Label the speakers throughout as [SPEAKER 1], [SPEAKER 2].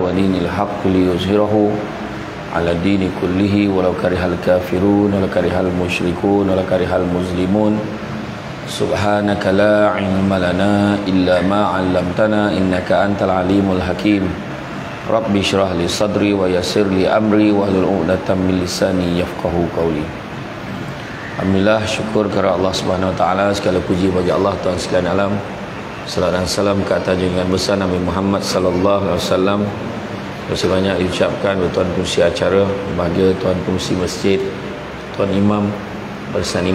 [SPEAKER 1] ودين الحق ليظهره على الدين كله ولو كره الكافرون ولو كره المشركون ولو كره المسلمون سبحانك لا علم لنا إلا ما علمتنا إنك أنت العليم الحكيم رب اشرح لي صدري ويسر لي أمري واحلل عقدة من لساني يفقهوا قولي. Alhamdulillah, syukur kepada Allah Subhanahu Wa Taala, segala puji bagi Allah Tuhan sekalian alam. Salam dan salam ke atas junjungan besar Nabi Muhammad sallallahu alaihi wasallam. Terima banyak diucapkan kepada tuan pengurusi acara, bahagia tuan pengurusi masjid, tuan imam, barisan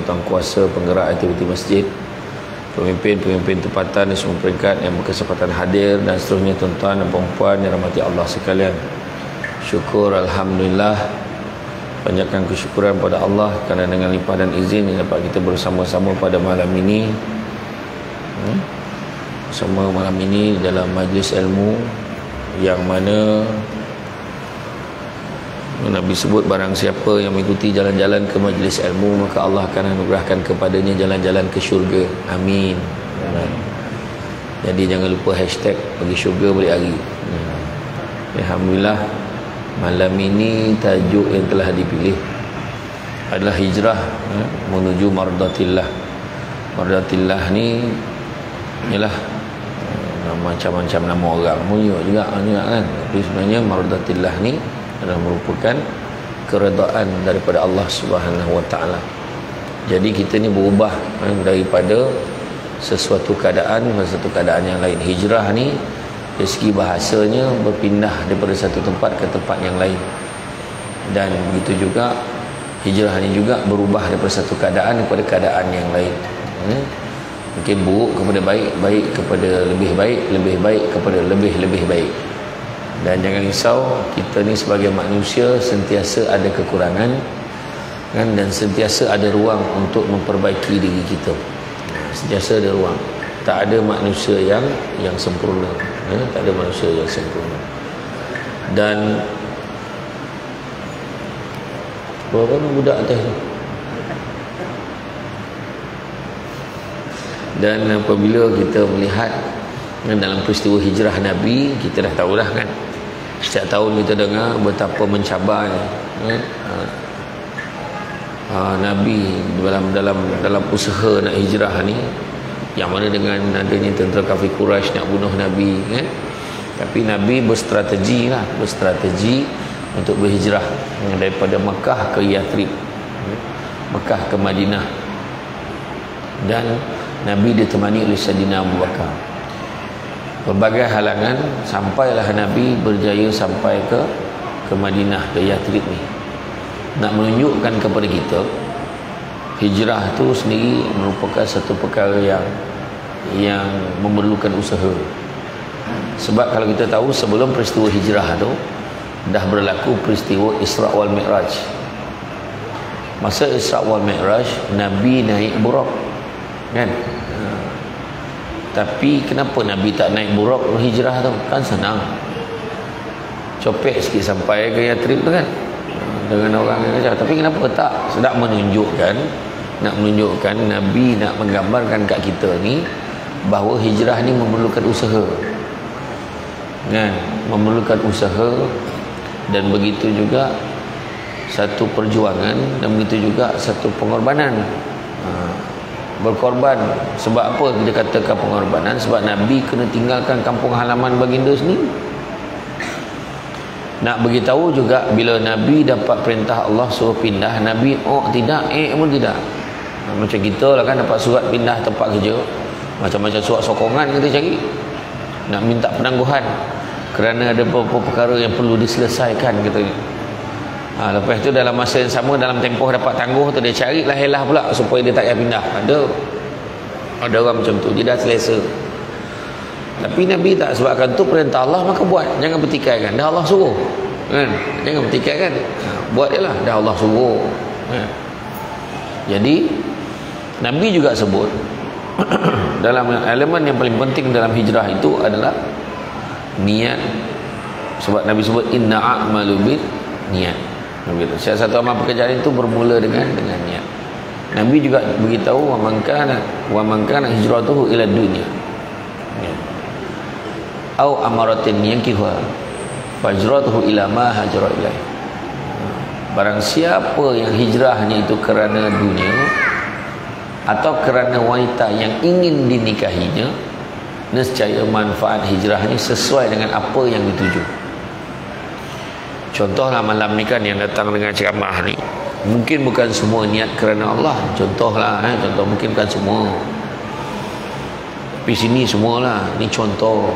[SPEAKER 1] tuan kuasa penggerak aktiviti masjid, pemimpin tempatan di semua peringkat yang berkesempatan hadir, dan seterusnya tuan-tuan dan puan-puan yang rahmati Allah sekalian. Syukur alhamdulillah, banyakkan kesyukuran pada Allah kerana dengan limpah dan izin yang dapat kita bersama-sama pada malam ini. Bersama malam ini dalam majlis ilmu yang mana Nabi sebut barang siapa yang mengikuti jalan-jalan ke majlis ilmu, maka Allah akan anugerahkan kepadanya jalan-jalan ke syurga. Amin. Jadi jangan lupa hashtag pergi syurga balik hari. Alhamdulillah, malam ini tajuk yang telah dipilih adalah hijrah menuju mardatillah. Mardatillah ni ialah macam-macam nama orang mulia juga kan, tapi sebenarnya mardatillah ni adalah merupakan keredaan daripada Allah Subhanahu Wa Taala. Jadi kita ni berubah daripada sesuatu keadaan ke satu keadaan yang lain. Hijrah ni dari segi bahasanya berpindah daripada satu tempat ke tempat yang lain, dan begitu juga hijrah ni juga berubah daripada satu keadaan kepada keadaan yang lain. Mungkin buruk kepada baik, baik kepada lebih baik, lebih baik kepada lebih baik. Dan jangan risau, kita ni sebagai manusia sentiasa ada kekurangan kan, dan sentiasa ada ruang untuk memperbaiki diri kita. Sentiasa ada ruang. Tak ada manusia yang sempurna. Tak ada manusia yang sempurna. Dan berapa budak atas tu? Dan apabila kita melihat dalam peristiwa hijrah Nabi, kita dah tahulah kan, setiap tahun kita dengar betapa mencabarnya Nabi dalam usaha nak hijrah ni, yang mana dengan adanya tentera kafir Quraisy nak bunuh Nabi kan? Tapi Nabi berstrategi untuk berhijrah daripada Mekah ke Yathrib, Mekah ke Madinah, dan Nabi ditemani oleh Sayyidina Abu Bakar. Berbagai halangan, sampailah Nabi berjaya sampai ke Madinah, ke Yathrib ni. Nak menunjukkan kepada kita, hijrah tu sendiri merupakan satu perkara yang memerlukan usaha. Sebab kalau kita tahu, sebelum peristiwa hijrah tu dah berlaku peristiwa Isra wal Mi'raj. Masa Isra wal Mi'raj, Nabi naik Buraq kan. Tapi kenapa Nabi tak naik Buraq hijrah tu? Kan senang, copek sikit sampai ke Yathrib tu kan, dengan orang yang kacau. Tapi kenapa tak? Sedang menunjukkan Nabi nak menggambarkan kat kita ni bahawa hijrah ni memerlukan usaha kan, memerlukan usaha, dan begitu juga satu perjuangan, dan begitu juga satu pengorbanan. Berkorban. Sebab apa dia katakan pengorbanan? Sebab Nabi kena tinggalkan kampung halaman baginda sendiri. Nak beritahu juga, bila Nabi dapat perintah Allah suruh pindah, Nabi tidak, pun tidak. Macam kita lah kan, dapat surat pindah tempat kerja, macam-macam surat sokongan kita cari, nak minta penangguhan kerana ada beberapa perkara yang perlu diselesaikan katanya. Lepas tu dalam masa yang sama, dalam tempoh dapat tangguh tu, dia carilah helah pula supaya dia tak payah pindah. Ada orang macam tu, dia dah selesa. Tapi Nabi tak, sebabkan tu perintah Allah maka buat, jangan bertikaikan. Dah Allah suruh kan, jangan bertikaikan, buat je lah, dah Allah suruh kan. Jadi Nabi juga sebut dalam elemen yang paling penting dalam hijrah itu adalah niat. Sebab Nabi sebut inna a'malu bin niat. Begitu. Satu amal pekerjaan itu bermula dengan niat. Nabi juga beritahu wa man kana hijratuhu ila dunya. au amaratin yankiha fajratuhu ila ma hajara ilaih. Barang siapa yang hijrahnya itu kerana dunia atau kerana wanita yang ingin dinikahinya, nescaya manfaat hijrahnya sesuai dengan apa yang dituju. Contohlah malam ni kan yang datang dengan ceramah ni, mungkin bukan semua niat kerana Allah. Contohlah, contoh mungkin bukan semua, tapi sini semualah. Ni contoh.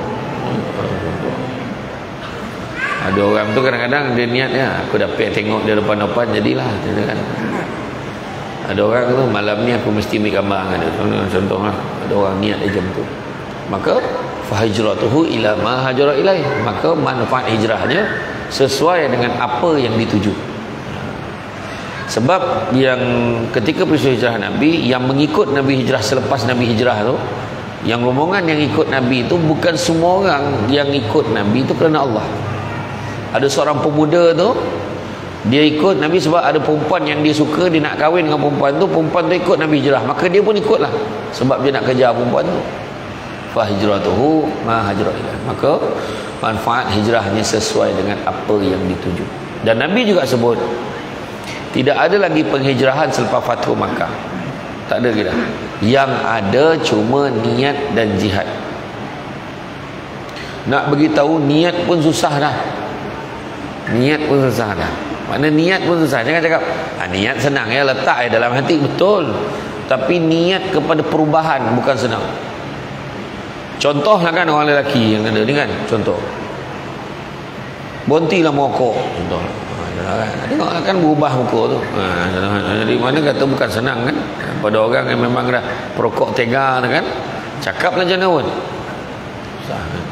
[SPEAKER 1] Ada orang tu kadang-kadang dia niatnya, aku dapat tengok dia depan-depan jadilah, kan. Ada orang tu malam ni aku mesti ambil gambar dengan dia. Contohlah, ada orang niat dia macam tu. Maka fahijratuhu ila ma hajara ilaih, maka manfaat hijrahnya sesuai dengan apa yang dituju. Sebab yang ketika peristiwa hijrah Nabi, yang mengikut Nabi hijrah selepas Nabi hijrah tu, yang rombongan yang ikut Nabi itu bukan semua orang yang ikut Nabi itu kerana Allah. Ada seorang pemuda tu, dia ikut Nabi sebab ada perempuan yang dia suka, dia nak kahwin dengan perempuan tu ikut Nabi hijrah, maka dia pun ikutlah sebab dia nak kejar perempuan tu. Fa hijratuhu ma hajara ilaih, maka manfaat hijrahnya sesuai dengan apa yang dituju. Dan Nabi juga sebut tidak ada lagi penghijrahan selepas Fathu Makkah. Tak ada kita. Yang ada cuma niat dan jihad. Nak beritahu niat pun susah dah. Niat pun susah dah. Makna niat pun susah. Jangan cakap niat senang ya, letak dalam hati, betul. Tapi niat kepada perubahan bukan senang. Contohlah kan orang lelaki yang ada ni kan, contoh berhentilah merokok, contoh. Tengoklah kan berubah muka tu. Jadi mana kata bukan senang kan. Pada orang yang memang dah perokok tega tu kan, cakaplah macam mana pun susah kan.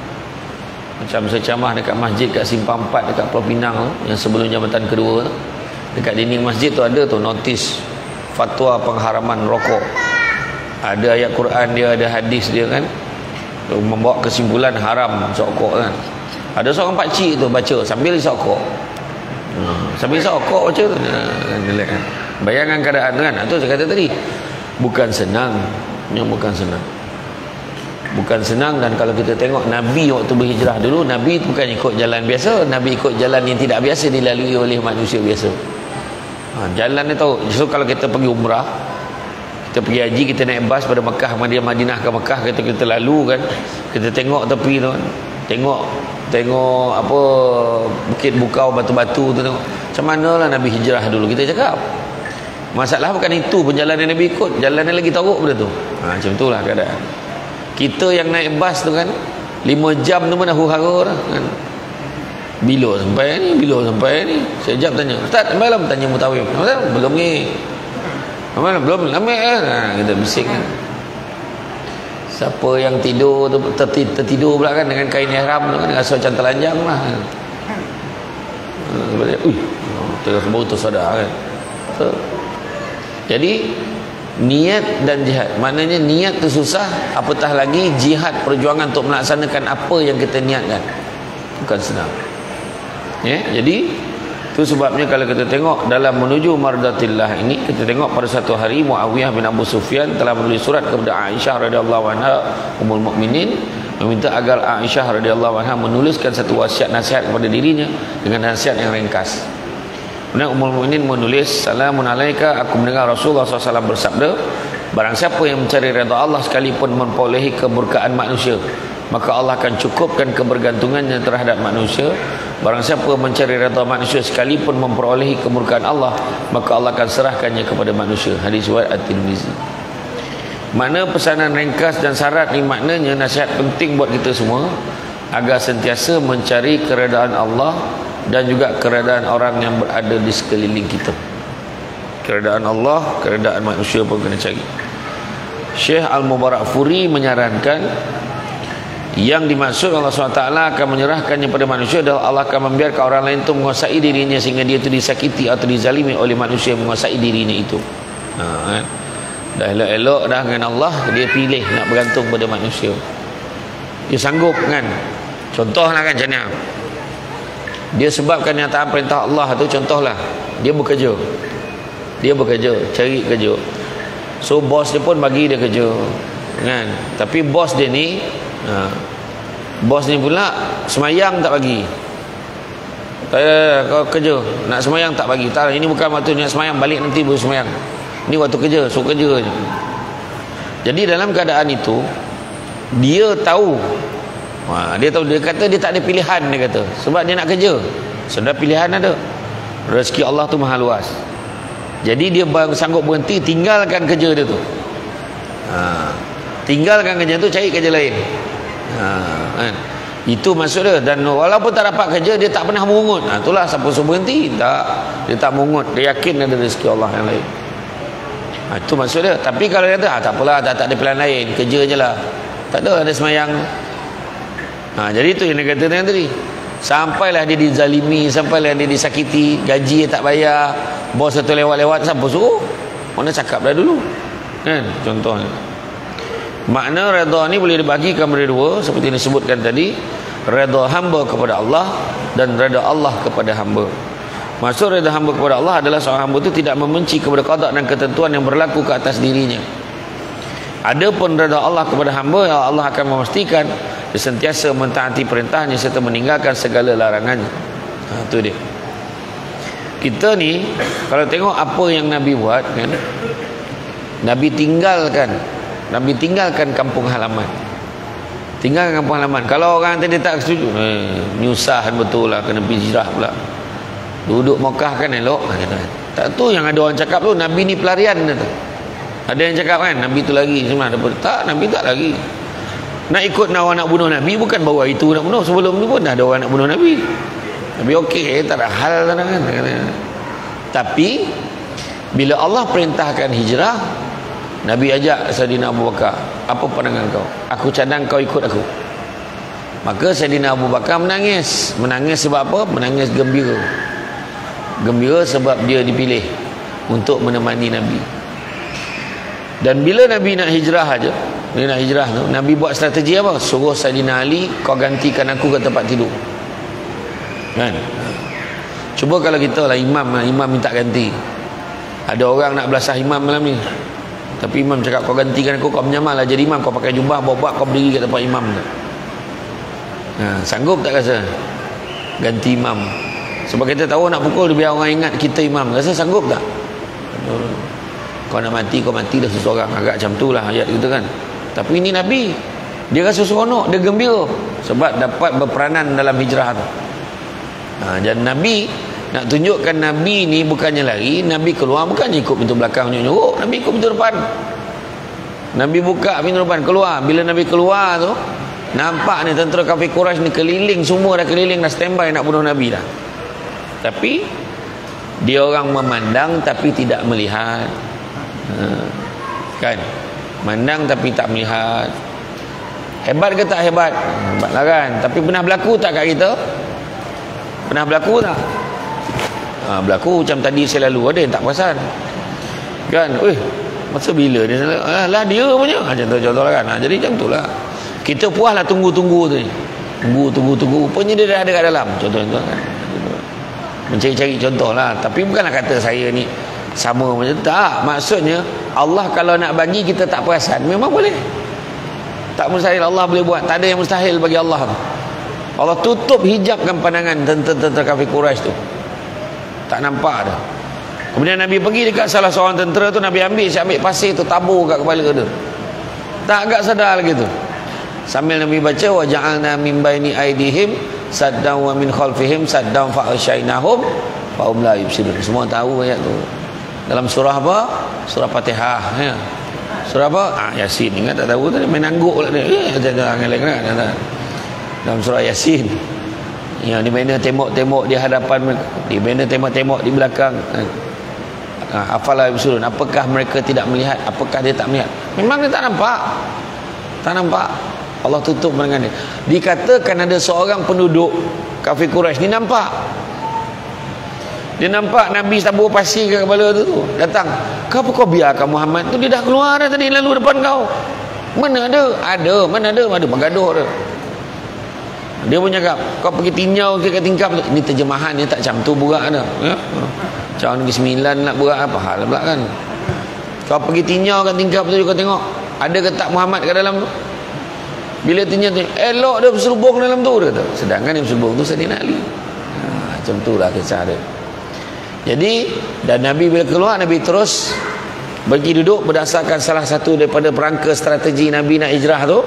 [SPEAKER 1] Macam saya ceramah dekat masjid kat Simpang 4 dekat Pulau Pinang tu, yang sebelum jabatan kedua tu, dekat dinding masjid tu ada tu notis fatwa pengharaman rokok. Ada ayat Quran dia, ada hadis dia kan, membawa kesimpulan haram sokok kan. Ada seorang pakcik tu baca sambil sokok, sambil sokok baca tu kan. Bayangkan keadaan tu kan. Itu saya kata tadi, bukan senang. Yang bukan senang, bukan senang. Dan kalau kita tengok Nabi waktu berhijrah dulu, Nabi bukan ikut jalan biasa, Nabi ikut jalan yang tidak biasa dilalui oleh manusia biasa. Jalan ni tahu. So kalau kita pergi umrah, kita pergi haji, kita naik bas pada Mekah, Madinah ke Mekah, kita lalu kan, kita tengok tepi tu kan, tengok apa bukit bukau, batu-batu tu, tengok macam manalah Nabi hijrah dulu. Kita cakap masalah bukan itu perjalanan Nabi ikut, jalan yang lagi teruk benda tu. Macam itulah keadaan kita yang naik bas tu kan, 5 jam tu pun dah huru-hara dah kan. Bila sampai ni sejak tanya, Ustaz malam tanya mutawif, belum ni belum ambil kan. Kita bising kan. Siapa yang tidur tu tertidur pula kan dengan kain ihram tu kan, rasa macam telanjang lah kan. Sebab dia baru tersadar kan. Jadi niat dan jihad, maknanya niat tu susah, apatah lagi jihad, perjuangan untuk melaksanakan apa yang kita niatkan, bukan senang ya. Jadi itu sebabnya kalau kita tengok dalam menuju mardatillah ini, kita tengok pada satu hari Muawiyah bin Abu Sufyan telah menulis surat kepada Aisyah radhiyallahu anha ummul mukminin, meminta agar Aisyah radhiyallahu anha menuliskan satu wasiat nasihat kepada dirinya dengan nasihat yang ringkas. Kemudian ummul mukminin menulis, salamun alaika, aku mendengar Rasulullah SAW bersabda, barang siapa yang mencari redha Allah sekalipun memperolehi keberkaan manusia, maka Allah akan cukupkan kebergantungannya terhadap manusia. Barang siapa mencari redha manusia sekalipun memperolehi kemurkaan Allah, maka Allah akan serahkannya kepada manusia. Hadis riwayat At-Tirmizi. Makna pesanan ringkas dan syarat ni, maknanya nasihat penting buat kita semua agar sentiasa mencari keredaan Allah dan juga keredaan orang yang berada di sekeliling kita. Keredaan Allah, keredaan manusia pun kena cari. Syekh Al-Mubarakfuri menyarankan yang dimaksud Allah SWT akan menyerahkannya pada manusia adalah Allah akan membiarkan orang lain itu menguasai dirinya sehingga dia itu disakiti atau dizalimi oleh manusia yang menguasai dirinya itu. Kan? Dah elok-elok dah dengan Allah, dia pilih nak bergantung pada manusia. Dia sanggup kan. Contohlah kan macam ni, dia sebabkan nyataan perintah Allah tu, contohlah dia bekerja, cari kerja. So bos dia pun bagi dia kerja kan. Tapi bos dia ni Bos ni pula semayang tak bagi. Kau kerja, nak semayang tak bagi. Tak, ini bukan waktu nak semayang, balik nanti baru semayang. Ini waktu kerja, suruh kerja je. Jadi dalam keadaan itu, dia tahu. Dia tahu, dia kata dia tak ada pilihan, dia kata. Sebab dia nak kerja. Sudah pilihan ada. Rezeki Allah tu maha luas. Jadi dia sanggup berhenti, tinggalkan kerja dia tu. Tinggalkan kerja tu, cari kerja lain. Kan? Itu maksud dia. Dan walaupun tak dapat kerja, dia tak pernah mengungut. Itulah siapa suruh berhenti. Tak, dia tak mengungut. Dia yakin ada rezeki Allah yang lain. Itu maksud dia. Tapi kalau dia kata tak apalah, tak ada pilihan lain, kerja je lah, tak ada semayang. Jadi itu yang dia kata tadi. Sampailah dia dizalimi, sampailah dia disakiti, gaji tak bayar, bos satu lewat-lewat, siapa suruh? Mana cakap dah dulu, kan? Contohnya, makna redha ni boleh dibagikan menjadi dua, seperti yang disebutkan tadi. Redha hamba kepada Allah dan redha Allah kepada hamba. Maksud redha hamba kepada Allah adalah seorang hamba itu tidak membenci kepada qada dan ketentuan yang berlaku ke atas dirinya. Adapun redha Allah kepada hamba, Allah akan memastikan dia sentiasa mentaati perintahnya serta meninggalkan segala larangannya. Itu dia. Kita ni kalau tengok apa yang Nabi buat, kan, Nabi tinggalkan kampung halaman. Tinggalkan kampung halaman. Kalau orang tadi tak setuju, nyusahan betul lah, kena pergi hijrah pula. Duduk Mekah kan elok, tak tu yang ada orang cakap tu Nabi ni pelarian tu. Ada yang cakap kan Nabi tu lagi sebenarnya. Tak, Nabi tak lagi. Nak ikut orang nak bunuh Nabi bukan baru itu nak bunuh, sebelum tu pun dah ada orang nak bunuh Nabi. Nabi okey, tak ada hal kan. Tapi bila Allah perintahkan hijrah, Nabi ajak Saidina Abu Bakar, apa pandangan kau? Aku cadang kau ikut aku. Maka Saidina Abu Bakar menangis. Menangis sebab apa? Menangis gembira. Gembira sebab dia dipilih untuk menemani Nabi. Dan bila Nabi nak hijrah aja, dia nak hijrah tu, Nabi buat strategi apa? Suruh Saidina Ali, kau gantikan aku ke tempat tidur. Kan? Cuba kalau kita lah imam minta ganti. Ada orang nak belasah imam malam ni. Tapi imam cakap kau gantikan aku, kau menyamal lah jadi imam, kau pakai jubah, bawa kau berdiri kat tempat imam tu. Sanggup tak rasa ganti imam? Sebab kita tahu nak pukul biar orang ingat kita imam. Rasa sanggup tak? Kau nak mati, kau mati dah seseorang. Agak macam tu lah ayat kita kan. Tapi ini Nabi, dia rasa seronok, dia gembira sebab dapat berperanan dalam hijrah tu. Dan Nabi nak tunjukkan Nabi ni bukannya lari, Nabi keluar bukannya ikut pintu belakang nyuruk, Nabi ikut pintu depan. Nabi buka pintu depan, keluar. Bila Nabi keluar tu, nampak ni tentera kafir Quraisy ni keliling, semua dah keliling, dah standby nak bunuh Nabi dah. Tapi dia orang memandang tapi tidak melihat. Kan? Mandang tapi tak melihat. Hebat ke tak hebat? Hebat lah kan. Tapi pernah berlaku tak kat kita? Pernah berlaku tak? Berlaku macam tadi saya lalu, ada yang tak perasan kan. Masa bila dia lah dia punya contoh lah kan. Jadi macam tu lah. Kita puas lah tunggu-tunggu tu ni. Tunggu. Rupanya dia dah ada kat dalam. Contoh kan. Mencari-cari contoh lah. Tapi bukanlah kata saya ni sama macam tak. Maksudnya Allah kalau nak bagi kita tak perasan, memang boleh. Tak mustahil Allah boleh buat. Tak ada yang mustahil bagi Allah. Allah tutup hijabkan pandangan tentera kafir Quraisy tu. Tak nampak dah. Kemudian Nabi pergi dekat salah seorang tentera tu, Nabi ambil pasir tu, tabur kat kepala dia. Tak agak sedar lagi tu. Sambil Nabi baca wa ja'alna min baini aidihim saddan wa min khalfihim saddan fa asyainahum fa hum la yubsirun. Semua tahu ayat tu. Dalam surah apa? Surah Fatihah ya. Surah apa? Yasin. Ingat tak tahu tadi main angguk lah dia. Jangan lagi kan. Dalam surah Yasin. Ya, di mana tembok-tembok di hadapan mereka, di mana tembok-tembok di belakang. Afala yubsirun. Apakah mereka tidak melihat? Apakah dia tak melihat? Memang dia tak nampak. Tak nampak. Allah tutup pandangan dia. Dikatakan ada seorang penduduk kafir Quraisy ni nampak. Dia nampak Nabi tabur pasir ke kepala tu. Datang. Kenapa kau biarkan Muhammad tu? Dia dah keluar dah tadi lalu depan kau. Mana ada? Ada. Mana ada? Ada bergaduh dah. Dia pun cakap, kau pergi tinjau ke tingkap tu. Ini terjemahan dia tak macam tu burak dah. Ya? Macam Negeri Sembilan nak burak apa hal pula kan. Kau pergi tinjau kat tingkap tu kau tengok. Ada ke tak Muhammad kat dalam tu? Bila tanya elok dia berselubung dalam tu, dia kata. Sedangkan yang berselubung tu Saidina Ali. Macam tu lah kisah dia. Jadi, dan Nabi bila keluar, Nabi terus pergi duduk berdasarkan salah satu daripada perangka strategi Nabi nak hijrah tu.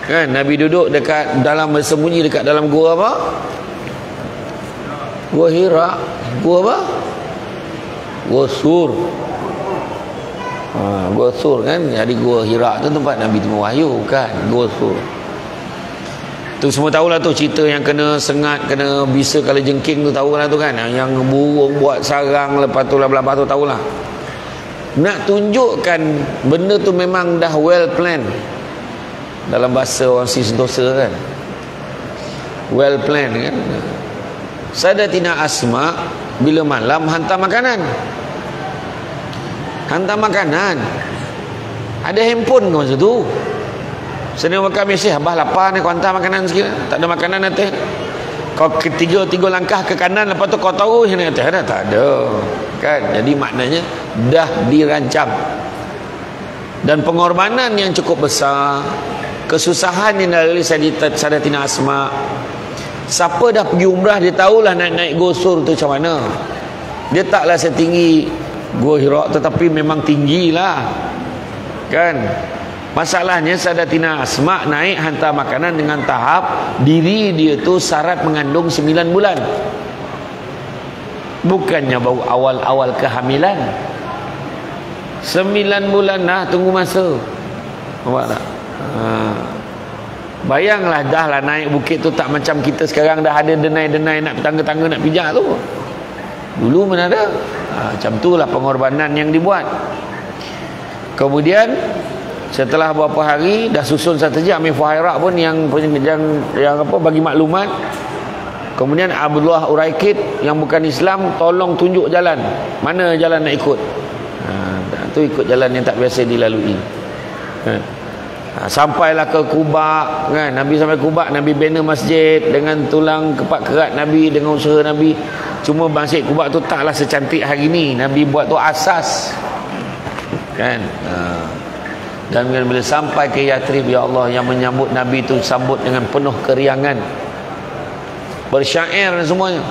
[SPEAKER 1] Kan, Nabi duduk dekat dalam, bersembunyi dekat dalam gua apa? Gua Hira. Gua apa? Gua Sur. Gua Sur kan. Jadi gua Hira tu tempat Nabi temu wahyu kan. Gua Sur. Tu semua tahulah tu cerita yang kena sengat, kena bisa kala jengking tu tahulah tu kan. Yang burung buat sarang lepas tu lah tu tahulah. Nak tunjukkan benda tu memang dah well planned. Dalam bahasa orang Sentosa kan. Well planned kan. Sayyidatina Asma bila malam hantar makanan. Hantar makanan. Ada handphone ke masa tu? Seni bakal mesej, abah lapar ni, kau hantar makanan sikit. Tak ada makanan nanti. Kau tiga langkah ke kanan, lepas tu kau tahu sini nanti. Tak ada. Kan? Jadi maknanya dah dirancang. Dan pengorbanan yang cukup besar, kesusahan yang dilalui Sayyidatina Asma. Siapa dah pergi umrah, dia tahulah naik Gosur tu macam mana. Dia taklah setinggi Gua Hira, tetapi memang tinggilah. Kan? Masalahnya Sayyidatina Asma naik hantar makanan dengan tahap diri dia tu syarat mengandung 9 bulan. Bukannya baru awal-awal kehamilan. 9 bulan dah tunggu masa. Nampak tak? Bayanglah dah lah naik bukit tu tak macam kita sekarang dah ada denai-denai nak tangga-tangga nak pijak tu. Dulu mana ada. Macam tu lah pengorbanan yang dibuat. Kemudian setelah beberapa hari dah susun strategi, Amir Fuhairah pun yang apa bagi maklumat. Kemudian Abdullah Uraikid yang bukan Islam tolong tunjuk jalan. Mana jalan nak ikut? Tu ikut jalan yang tak biasa dilalui. Sampailah ke Kuba kan. Nabi sampai Kuba, Nabi bina masjid dengan tulang kepak kerat Nabi, dengan usaha Nabi. Cuma masjid Kuba tu taklah secantik hari ni. Nabi buat tu asas kan. Dan bila sampai ke Yathrib, ya Allah, yang menyambut Nabi tu sambut dengan penuh keriangan, bersyair dan semuanya.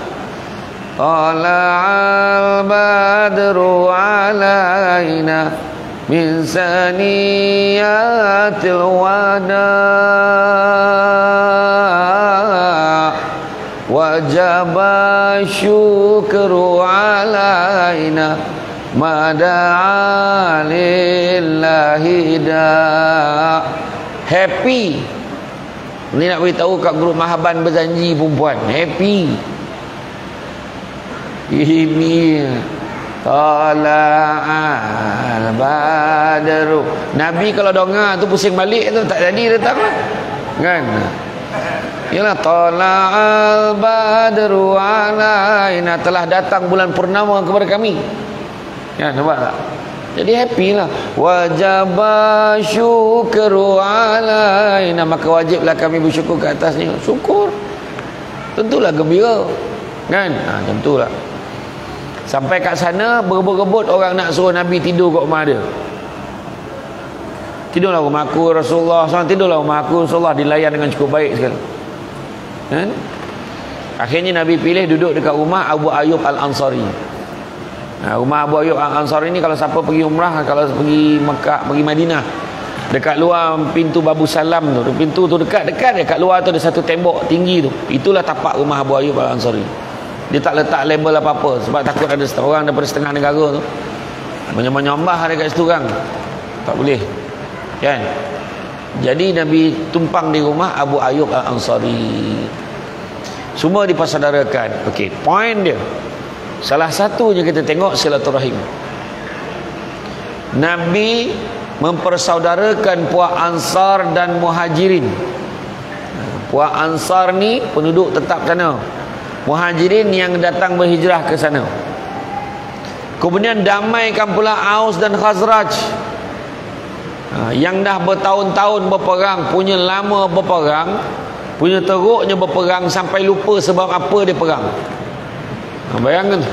[SPEAKER 1] Tala'al badru alaina min saniyatil wada' wajaba syukru alaina mada'a lillahi da'. Happy. Ni nak beritahu kat grup Mahaban Berjanji perempuan. Happy. Ini Tala'al badru. Nabi kalau dongak tu pusing balik tu tak jadi datang lah. Kan? Yalah, Tala'al badru alaina, telah datang bulan purnama kepada kami. Ya, nampak tak? Jadi happy lah. Wajaba syukru alaina, maka wajiblah kami bersyukur ke atasnya. Syukur. Tentulah gembira. Kan? Macam tu lah. Sampai kat sana berebut-rebut orang nak suruh Nabi tidur kat rumah dia. Tidurlah rumah aku Rasulullah SAW. Tidurlah rumah aku Rasulullah. Dilayan dengan cukup baik sekali. Kan? Akhirnya Nabi pilih duduk dekat rumah Abu Ayyub Al-Ansari. Rumah Abu Ayyub Al-Ansari ni kalau siapa pergi umrah, kalau pergi Mekah, pergi Madinah, dekat luar pintu Babu Salam tu, pintu tu dekat-dekat dekat luar tu ada satu tembok tinggi tu. Itulah tapak rumah Abu Ayyub Al-Ansari. Dia tak letak label apa-apa sebab takut ada orang daripada setengah negara tu menyembah dekat situ kan. Tak boleh. Kan? Jadi Nabi tumpang di rumah Abu Ayyub Al-Ansari. Semua dipersaudarakan. Okey, point dia. Salah satunya kita tengok silaturahim. Nabi mempersaudarakan puak Ansar dan Muhajirin. Puak Ansar ni penduduk tetap sana. Muhajirin yang datang berhijrah ke sana. Kemudian damaikan pula Aus dan Khazraj, yang dah bertahun-tahun berperang, punya lama berperang, punya teruknya berperang sampai lupa sebab apa dia perang. Bayangkan tu.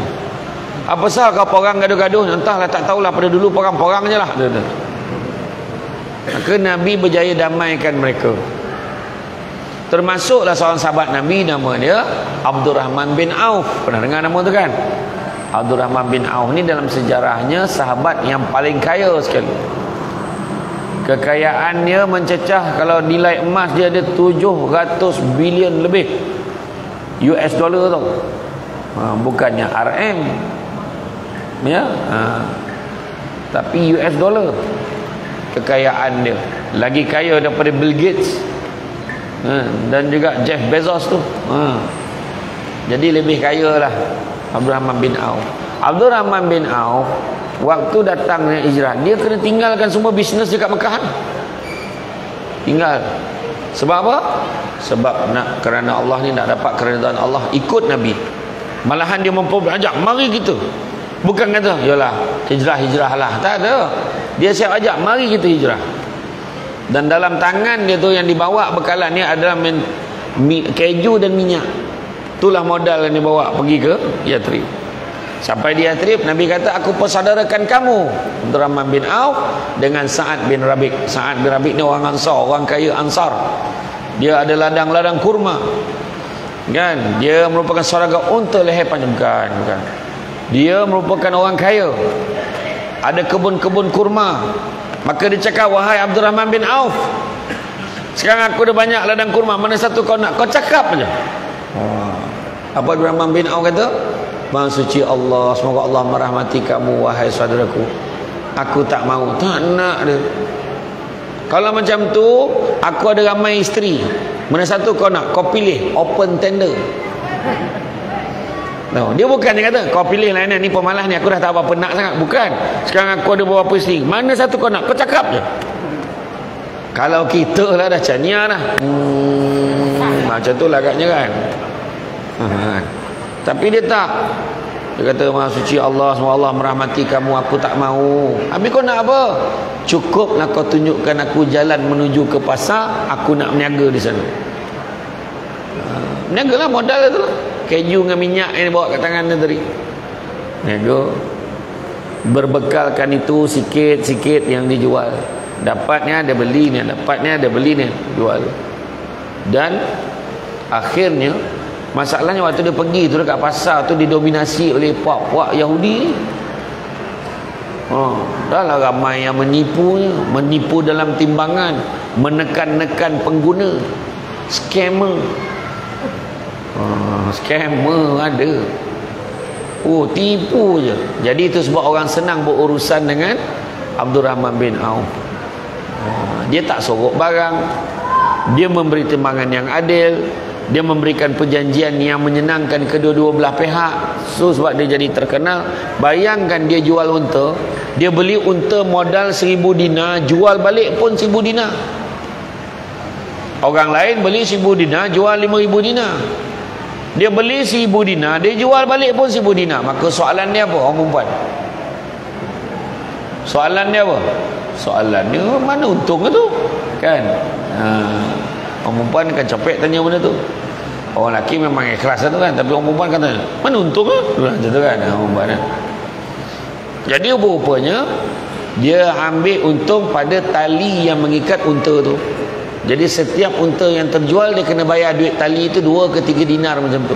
[SPEAKER 1] Apa sah kau perang gaduh-gaduh? Entahlah, tak tahulah, pada dulu perang-perang je lah. Maka Nabi berjaya damaikan mereka. Termasuklah seorang sahabat Nabi, nama dia Abdurrahman bin Auf. Pernah dengar nama tu kan? Abdurrahman bin Auf ni dalam sejarahnya sahabat yang paling kaya sekali. Kekayaannya mencecah, kalau nilai emas dia ada 700 bilion lebih US dollar tau. Bukannya RM ya, tapi US dollar kekayaan dia. Lagi kaya daripada Bill Gates dan juga Jeff Bezos tu. Jadi lebih kaya lah Abdurrahman bin Auf. Abdurrahman bin Auf waktu datangnya hijrah, dia kena tinggalkan semua bisnes dekat Mekah. Tinggal. Sebab apa? Sebab kerana Allah ni nak dapat keridhaan Allah, ikut Nabi. Malahan dia ajak, mari kita. Bukan kata, yalah hijrah lah. Tak ada. Dia siap ajak, mari kita hijrah. Dan dalam tangan dia tu yang dibawa bekalan ni adalah keju dan minyak. Itulah modal yang dibawa pergi ke Yathrib. Sampai di Yathrib, Nabi kata, aku persaudarakan kamu Abdurrahman bin Auf dengan Sa'ad bin Rabiq. Sa'ad bin Rabiq ni orang Ansar, orang kaya Ansar. Dia ada ladang-ladang kurma kan. Dia merupakan saudara unta leher panjang. Bukan. Dia merupakan orang kaya, ada kebun-kebun kurma. Maka dia cakap, wahai Abdurrahman bin Auf, sekarang aku ada banyak ladang kurma, mana satu kau nak? Kau cakap aja. Apa Abdurrahman bin Auf kata? Maha suci Allah, semoga Allah merahmati kamu wahai saudaraku. Aku tak mau, tak nak dia. Kalau macam tu, aku ada ramai isteri, mana satu kau nak? Kau pilih, open tender. No, dia bukan dia kata, kau pilih lah ni pemalas ni, aku dah tak apa-apa nak sangat. Bukan. Sekarang aku ada beberapa isteri, mana satu kau nak? Kau cakap je. Kalau kita lah dah cania dah. Macam tu lah agaknya kan. Tapi dia tak. Dia kata, maha suci Allah, semoga Allah merahmati kamu, aku tak mau. Habis kau nak apa? Cukuplah kau tunjukkan aku jalan menuju ke pasar, aku nak meniaga di sana. Meniaga lah, modal tu lah. Keju dengan minyak yang bawa kat tangan dia tadi. Meniaga. Berbekalkan itu sikit-sikit yang dijual. Dapatnya ada beli ni, dapatnya ada beli ni, jual. Dan akhirnya masalahnya waktu dia pergi tu dekat pasar tu didominasi oleh puak-puak Yahudi. Dah lah ramai yang menipunya, menipu dalam timbangan, menekan-nekan pengguna, scammer. Scammer ada. Tipu je. Jadi itu sebab orang senang berurusan dengan Abdurrahman bin Auf. Dia tak sorok barang, dia memberi timbangan yang adil, dia memberikan perjanjian yang menyenangkan kedua-dua belah pihak. So sebab dia jadi terkenal. Bayangkan dia jual unta, dia beli unta modal 1000 dinar, jual balik pun 1000 dinar. Orang lain beli 1000 dinar, jual 5000 dinar. Dia beli 1000 dinar, dia jual balik pun 1000 dinar. Maka soalan dia apa, orang perempuan? Soalan dia apa? Soalan dia, mana untung tu? Kan? Orang perempuan kan capek tanya benda tu. Orang lelaki memang ikhlas tu kan. Tapi orang perempuan kata, mana untung lah? Macam tu kan, orang perempuan kan. Jadi rupanya dia ambil untung pada tali yang mengikat unta tu. Jadi setiap unta yang terjual, dia kena bayar duit tali itu 2 ke 3 dinar macam tu.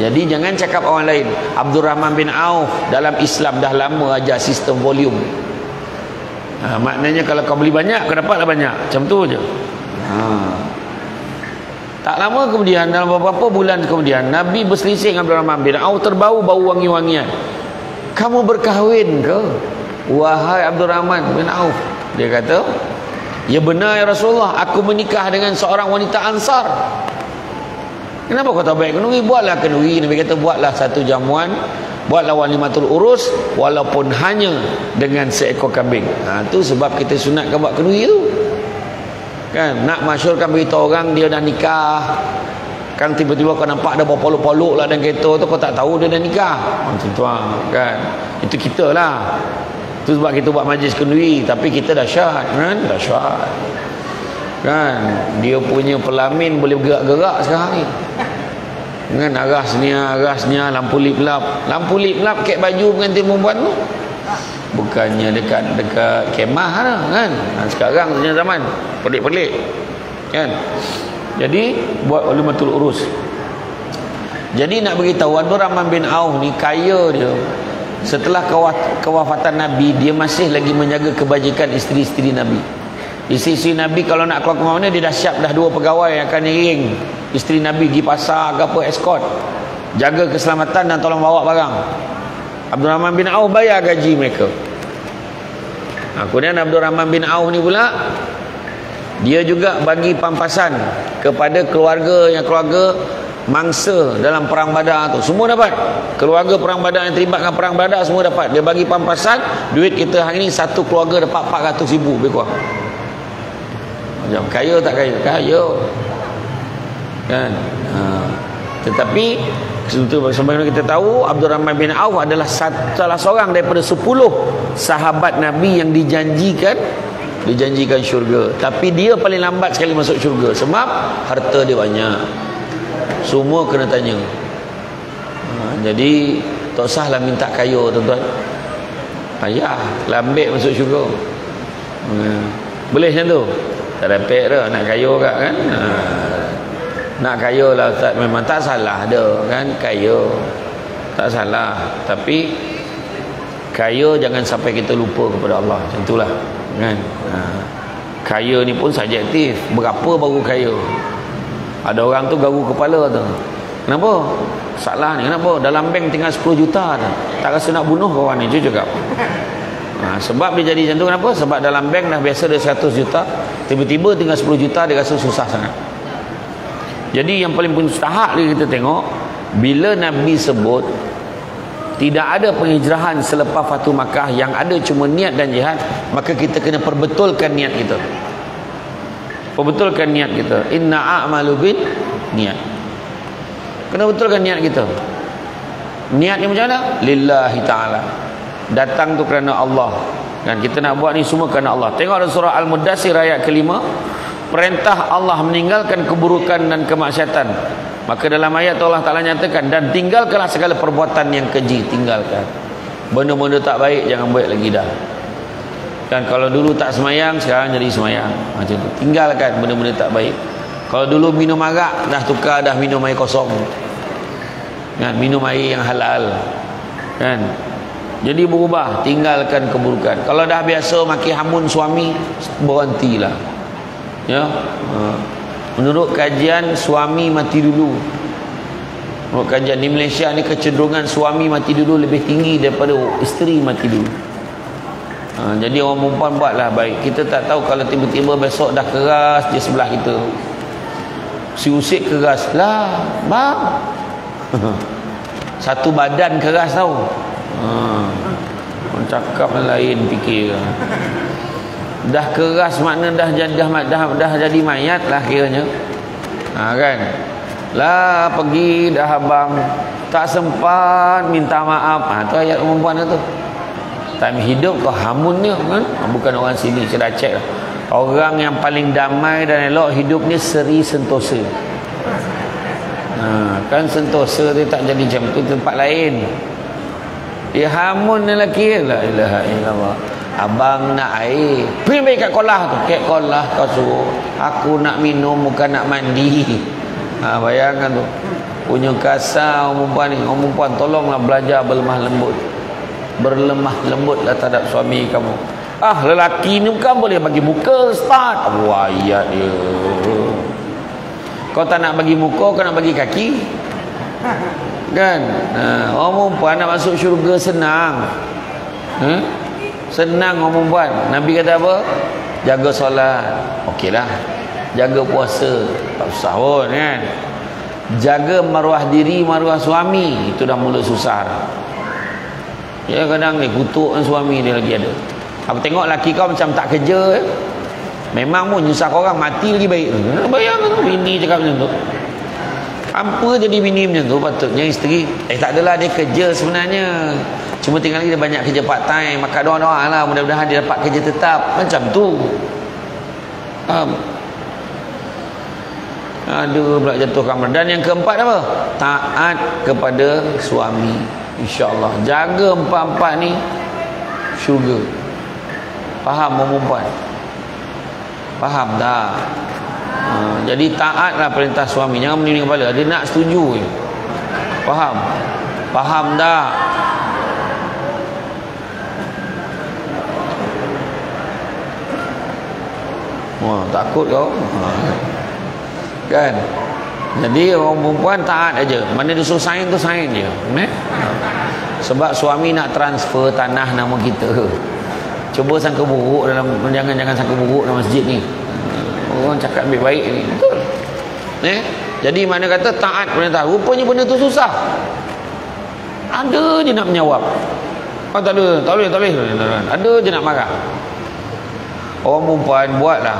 [SPEAKER 1] Jadi jangan cakap orang lain. Abdurrahman bin Auf dalam Islam dah lama ajar sistem volume. Maknanya kalau kau beli banyak, kau dapatlah banyak. Macam tu je. Tak lama kemudian, dalam beberapa bulan kemudian, Nabi berselisih dengan Abdurrahman bin Auf, terbau bau wangi-wangian. Kamu berkahwin ke, wahai Abdurrahman bin Auf? Dia kata, ya benar ya Rasulullah, aku menikah dengan seorang wanita Ansar. Kenapa kau tak baik kenduri? Buatlah kenduri. Nabi kata, buatlah satu jamuan, buatlah walimatul urus, walaupun hanya dengan seekor kambing. Tu sebab kita sunatkan buat kenduri tu kan. Nak masyurkan beritahu orang dia dah nikah kan. Tiba-tiba kau nampak ada berpolok-polok lah dalam kereta tu, kau tak tahu dia dah nikah. Macam tu kan. Itu kita lah. Itu sebab kita buat majlis kenduri. Tapi kita dahsyat kan, dahsyat kan. Dia punya pelamin boleh bergerak-gerak sekarang ni kan. Arasnya lampu lip-lap. Lampu lip-lap kek baju pengantin perempuan tu, bukannya dekat kemah lah kan. Sekarang punya zaman pelik-pelik kan. Jadi buat ulimatul urus. Jadi nak beritahu Abdul Rahman bin Auf ni kaya dia. Setelah kewafatan Nabi, dia masih lagi menjaga kebajikan isteri-isteri Nabi. Isteri-isteri Nabi kalau nak keluar ke mana, dia dah siap dah 2 pegawai yang akan ngiring isteri Nabi pergi pasar ke apa, escort, jaga keselamatan dan tolong bawa barang. Abdul Rahman bin Auf bayar gaji mereka. Kemudian Abdul Rahman bin Auf ni pula, dia juga bagi pampasan kepada keluarga mangsa dalam perang Badar tu. Semua dapat. Keluarga perang Badar yang terlibat dengan perang Badar semua dapat. Dia bagi pampasan. Duit kita hari ni satu keluarga dapat 400,000 lebih kurang. Macam kaya tak kaya? Kaya. Kan? Tetapi sebagaimana kita tahu, Abdul Rahman bin Auf adalah salah seorang daripada 10 sahabat Nabi yang dijanjikan syurga. Tapi dia paling lambat sekali masuk syurga sebab harta dia banyak. Semua kena tanya. Jadi tak usahlah minta kaya, tuan-tuan. Payah lambat masuk syurga. Boleh macam tu? Tak dapat dah nak kaya kat kan. Nak kaya lah Ustaz, memang tak salah dah kan, kaya tak salah, tapi kaya jangan sampai kita lupa kepada Allah. Macam itulah kan. Kaya ni pun subjektif. Berapa baru kaya? Ada orang tu garu kepala tu. Kenapa? Salah ni kenapa? Dalam bank tinggal 10 juta tu. Tak rasa nak bunuh kawan ni, dia cakap. Sebab dia jadi macam tu kenapa? Sebab dalam bank dah biasa dia 100 juta, tiba-tiba tinggal 10 juta, dia rasa susah sangat. Jadi yang paling mustahak kita tengok, bila Nabi sebut tidak ada penghijrahan selepas Fatu Makkah, yang ada cuma niat dan jihad, maka kita kena perbetulkan niat kita. Perbetulkan niat kita. Inna a'malu bin niat. Kena betulkan niat kita. Niat ni macam mana? Lillahi ta'ala. Datang tu kerana Allah. Dan kita nak buat ni semua kerana Allah. Tengok dalam surah Al-Mudassir ayat ke-5. Perintah Allah meninggalkan keburukan dan kemaksiatan. Maka dalam ayat Allah Ta'ala nyatakan, dan tinggalkanlah segala perbuatan yang keji. Tinggalkan. Benda-benda tak baik jangan buat lagi dah. Dan kalau dulu tak semayang, sekarang jadi semayang. Macam tu. Tinggalkan benda-benda tak baik. Kalau dulu minum arak, dah tukar, dah minum air kosong. Kan? Minum air yang halal. Kan? Jadi berubah. Tinggalkan keburukan. Kalau dah biasa maki hamun suami, berhentilah. Ya. Menurut kajian, suami mati dulu. Menurut kajian di Malaysia ni, kecenderungan suami mati dulu lebih tinggi daripada isteri mati dulu. Jadi orang perempuan buatlah baik. Kita tak tahu kalau tiba-tiba besok dah keras di sebelah kita. Si usik keras lah bang. Satu badan keras tau. Orang cakap lain fikir. Dah keras makna dah jadi mayat lah kiranya. Kan. Lah pergi dah abang, tak sempat minta maaf. Tu ayat perempuan tu. Time hidup kau hamunnya kan? Bukan orang sini, saya dah cek lah. Orang yang paling damai dan elok hidupnya Seri Sentosa. Kan Sentosa dia tak jadi macam tu, tempat lain. Dia hamun lelaki. La ilaha illallah. Abang nak air, pergi ambil kat kolah tu. Kat kolah kau suruh. Aku nak minum, bukan nak mandi. Bayangkan tu. Punya kasar orang perempuan ni. Orang perempuan tolonglah belajar berlemah lembutlah terhadap suami kamu. Lelaki ni bukan boleh bagi muka start. Ayat dia. Kau tak nak bagi muka, kau nak bagi kaki. Kan? Orang perempuan nak masuk syurga senang. Senang orang perempuan. Nabi kata apa? Jaga solat. Okeylah. Jaga puasa. Tak susah pun kan. Jaga maruah diri, maruah suami. Itu dah mula susah. Ya kadang ni kutuk suami dia lagi ada. Apa tengok laki kau macam tak kerja. Memang pun nyusah korang, mati lagi baik. Bayangkan tu bini cakap macam tu. Apa jadi bini macam tu? Patutnya isteri tak adalah, dia kerja sebenarnya. Cuma tinggal lagi dia banyak kerja part time. Maka doa-doa lah mudah-mudahan dia dapat kerja tetap. Macam tu. Aduh pula jatuh kamar. Dan yang keempat apa? Taat kepada suami. InsyaAllah. Jaga empat-empat ni syurga. Faham perempuan? Faham tak? Jadi taatlah perintah suami, jangan meninggi kepala. Dia nak setuju je. Faham? Faham tak? Wah, takut kau. Kan? Jadi orang perempuan taat aja. Mana dia suruh sign tu sign je. Sebab suami nak transfer tanah nama kita. Cuba sangka buruk dalam, jangan sangka buruk dalam masjid ni. Orang cakap baik-baik ni. Betul. Jadi mana kata taat perintah. Rupanya benda tu susah. Ada je nak menjawab. Oh, tak boleh. Ada je nak marah. Orang perempuan buatlah.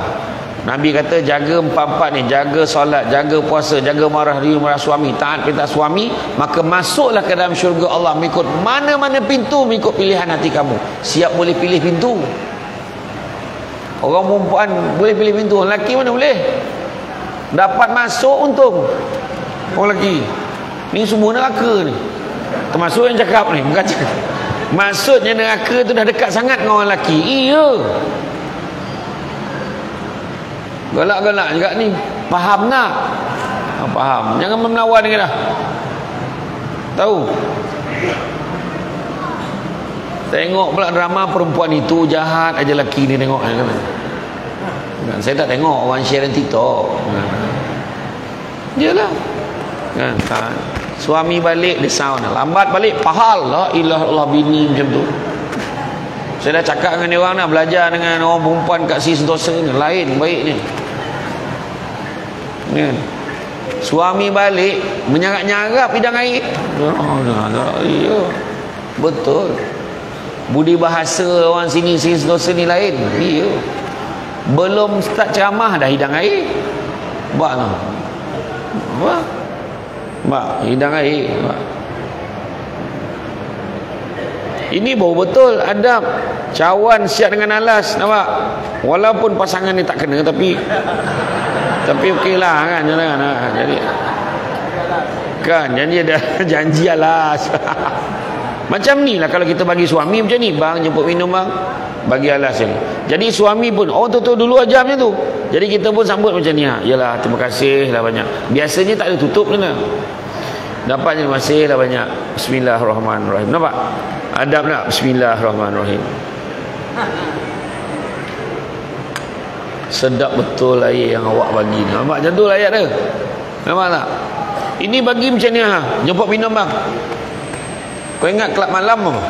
[SPEAKER 1] Nabi kata jaga empat-empat ni, jaga solat, jaga puasa, jaga marah diri, marah suami, taat perintah suami, maka masuklah ke dalam syurga Allah mengikut mana-mana pintu, mengikut pilihan hati kamu. Siap boleh pilih pintu. Orang perempuan boleh pilih pintu, orang lelaki mana boleh? Dapat masuk untung. Orang lelaki ni semua neraka ni. Termasuk yang cakap ni, bukan cakap. Maksudnya neraka tu dah dekat sangat dengan orang lelaki. Iya. Galak-galak juga ni. Faham tak? Faham. Jangan melawan dengan dah. Tahu? Tengok pula drama perempuan itu jahat aja lelaki ni tengok. Kan? Saya tak tengok orang share dalam TikTok. Yalah. Kan? Suami balik dia sound. Lambat balik pahal la ilah Allah bini macam tu. Saya dah cakap dengan dia orang nak belajar dengan orang perempuan kat sini Sentosa ni lain baiknya. Kan? Suami balik menyarap-nyarap hidang air. Ya. Betul. Budi bahasa orang sini Sentosa ni lain. Ya. Belum start ceramah dah hidang air. Bak lah. Bak hidang air. Bak. Ini baru betul adab. Cawan siap dengan alas, nampak? Walaupun pasangan ni tak kena tapi okeylah kan, jadi kan janji ada janji alas. Macam ni lah kalau kita bagi suami macam ni, bang jemput minum bang, bagi alas je. Jadi suami pun orang tutup dulu aja macam tu. Jadi kita pun sambut macam ni. Yalah terima kasih lah banyak. Biasanya tak ada tutup kena. Dapatnya terima kasih lah banyak. Bismillahirrahmanirrahim. Nampak? Adab nak Bismillahirrahmanirrahim. Sedap betul air yang awak bagi ni. Nampak macam tu lah ayat dia. Nampak tak? Ini bagi macam ni jemput minum bang. Kau ingat kelab malam apa?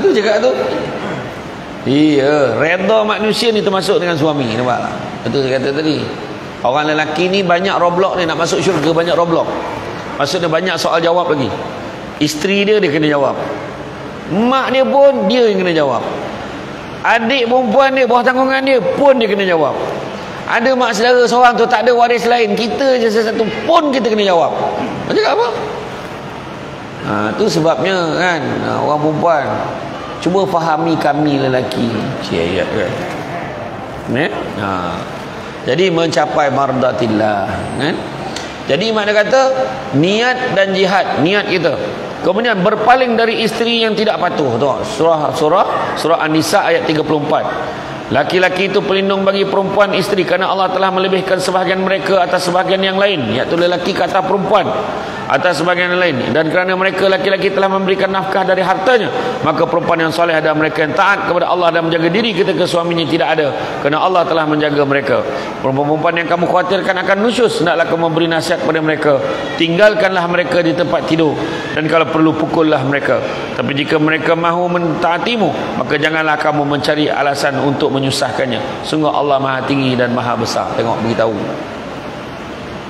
[SPEAKER 1] Itu cakap tu. Iya, redha manusia ni termasuk dengan suami. Nampak tak? Itu saya kata tadi. Orang lelaki ni banyak roblok ni nak masuk syurga, banyak roblok. Maksudnya banyak soal jawab lagi. Isteri dia kena jawab. Mak dia pun dia yang kena jawab. Adik perempuan dia, bawah tanggungan dia pun dia kena jawab. Ada mak saudara seorang tu tak ada waris lain, kita je satu pun kita kena jawab. Macam apa? Tu sebabnya kan, orang perempuan cuba fahami kami lelaki. Ayat kan. Jadi mencapai mardatillah kan. Jadi makna kata niat dan jihad, niat kita. Kemudian berpaling dari isteri yang tidak patuh. Tu surah An-Nisa ayat 34. Laki-laki itu pelindung bagi perempuan isteri kerana Allah telah melebihkan sebahagian mereka atas sebahagian yang lain, iaitu lelaki ke atas perempuan atas sebahagian yang lain. Dan kerana mereka laki-laki telah memberikan nafkah dari hartanya, maka perempuan yang soleh adalah mereka yang taat kepada Allah dan menjaga diri ketika suaminya tidak ada, kerana Allah telah menjaga mereka. Perempuan-perempuan yang kamu khawatirkan akan nusyus, hendaklah kamu memberi nasihat kepada mereka. Tinggalkanlah mereka di tempat tidur, dan kalau perlu pukullah mereka. Tapi jika mereka mahu mentaatimu, maka janganlah kamu mencari alasan untuk menyusahkannya. Sungguh Allah Maha Tinggi dan Maha Besar. Tengok beritahu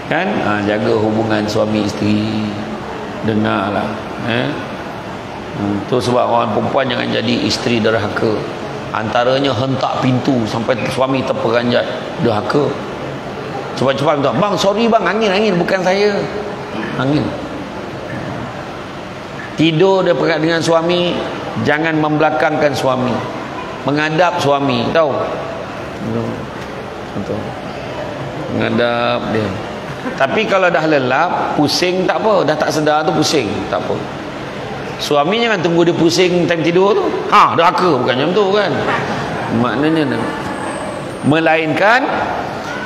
[SPEAKER 1] kan, jaga hubungan suami isteri. Dengarlah tu sebab orang perempuan jangan jadi isteri derhaka. Antaranya hentak pintu sampai suami terperanjat, derhaka. Cepat-cepat minta, bang sorry bang, angin bukan saya, angin. Tidur dekat dengan suami, jangan membelakangkan suami, menghadap suami, tahu? Betul. Menghadap dia. Tapi kalau dah lelap, pusing tak apa, dah tak sedar tu pusing, tak apa. Suami jangan tunggu dia pusing time tidur tu. Derhaka, bukan macam tu kan. Maknanya melainkan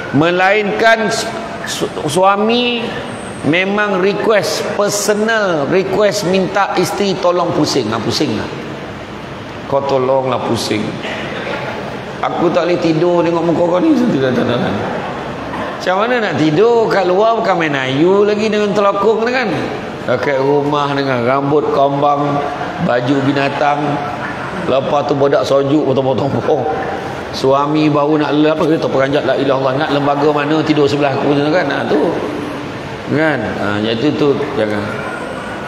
[SPEAKER 1] Melainkan suami memang request, personal request, minta isteri tolong pusing. Pusing lah, kau tolonglah pusing, aku tak boleh tidur tengok muka kau ni. Macam mana nak tidur kat luar, bukan main ayu lagi dengan telokong kan, kat rumah dengan rambut kombang, baju binatang, lepas tu bodak sojuk potong-potong. Suami baru nak apa kita peranjat la ilaha illallah, nak lembaga mana tidur sebelah aku kan. Tu kan, jadi tu jangan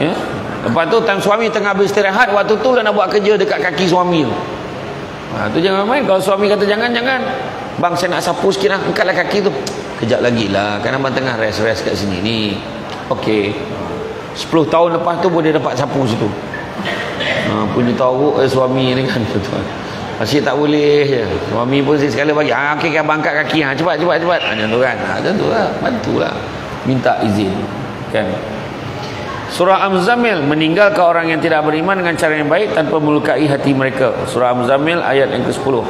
[SPEAKER 1] ya. Lepas tu time suami tengah beristirahat, waktu tu lah nak buat kerja dekat kaki suami tu. Tu jangan main. Kalau suami kata jangan, bang saya nak sapu sikit lah, angkatlah kaki tu. Kejap lagi lah, kan abang tengah rest kat sini ni. Okey, 10 tahun lepas tu boleh dapat sapu situ. Punya tahu suami ni kan, betul. Asyik tak boleh je. Suami pun sekali bagi, okey kan abang angkat kaki, cepat. Macam tu kan. Macam tu lah, bantulah. Minta izin kan. Surah Al-Muzammil, meninggalkan orang yang tidak beriman dengan cara yang baik tanpa melukai hati mereka. Surah Al-Muzammil ayat yang ke-10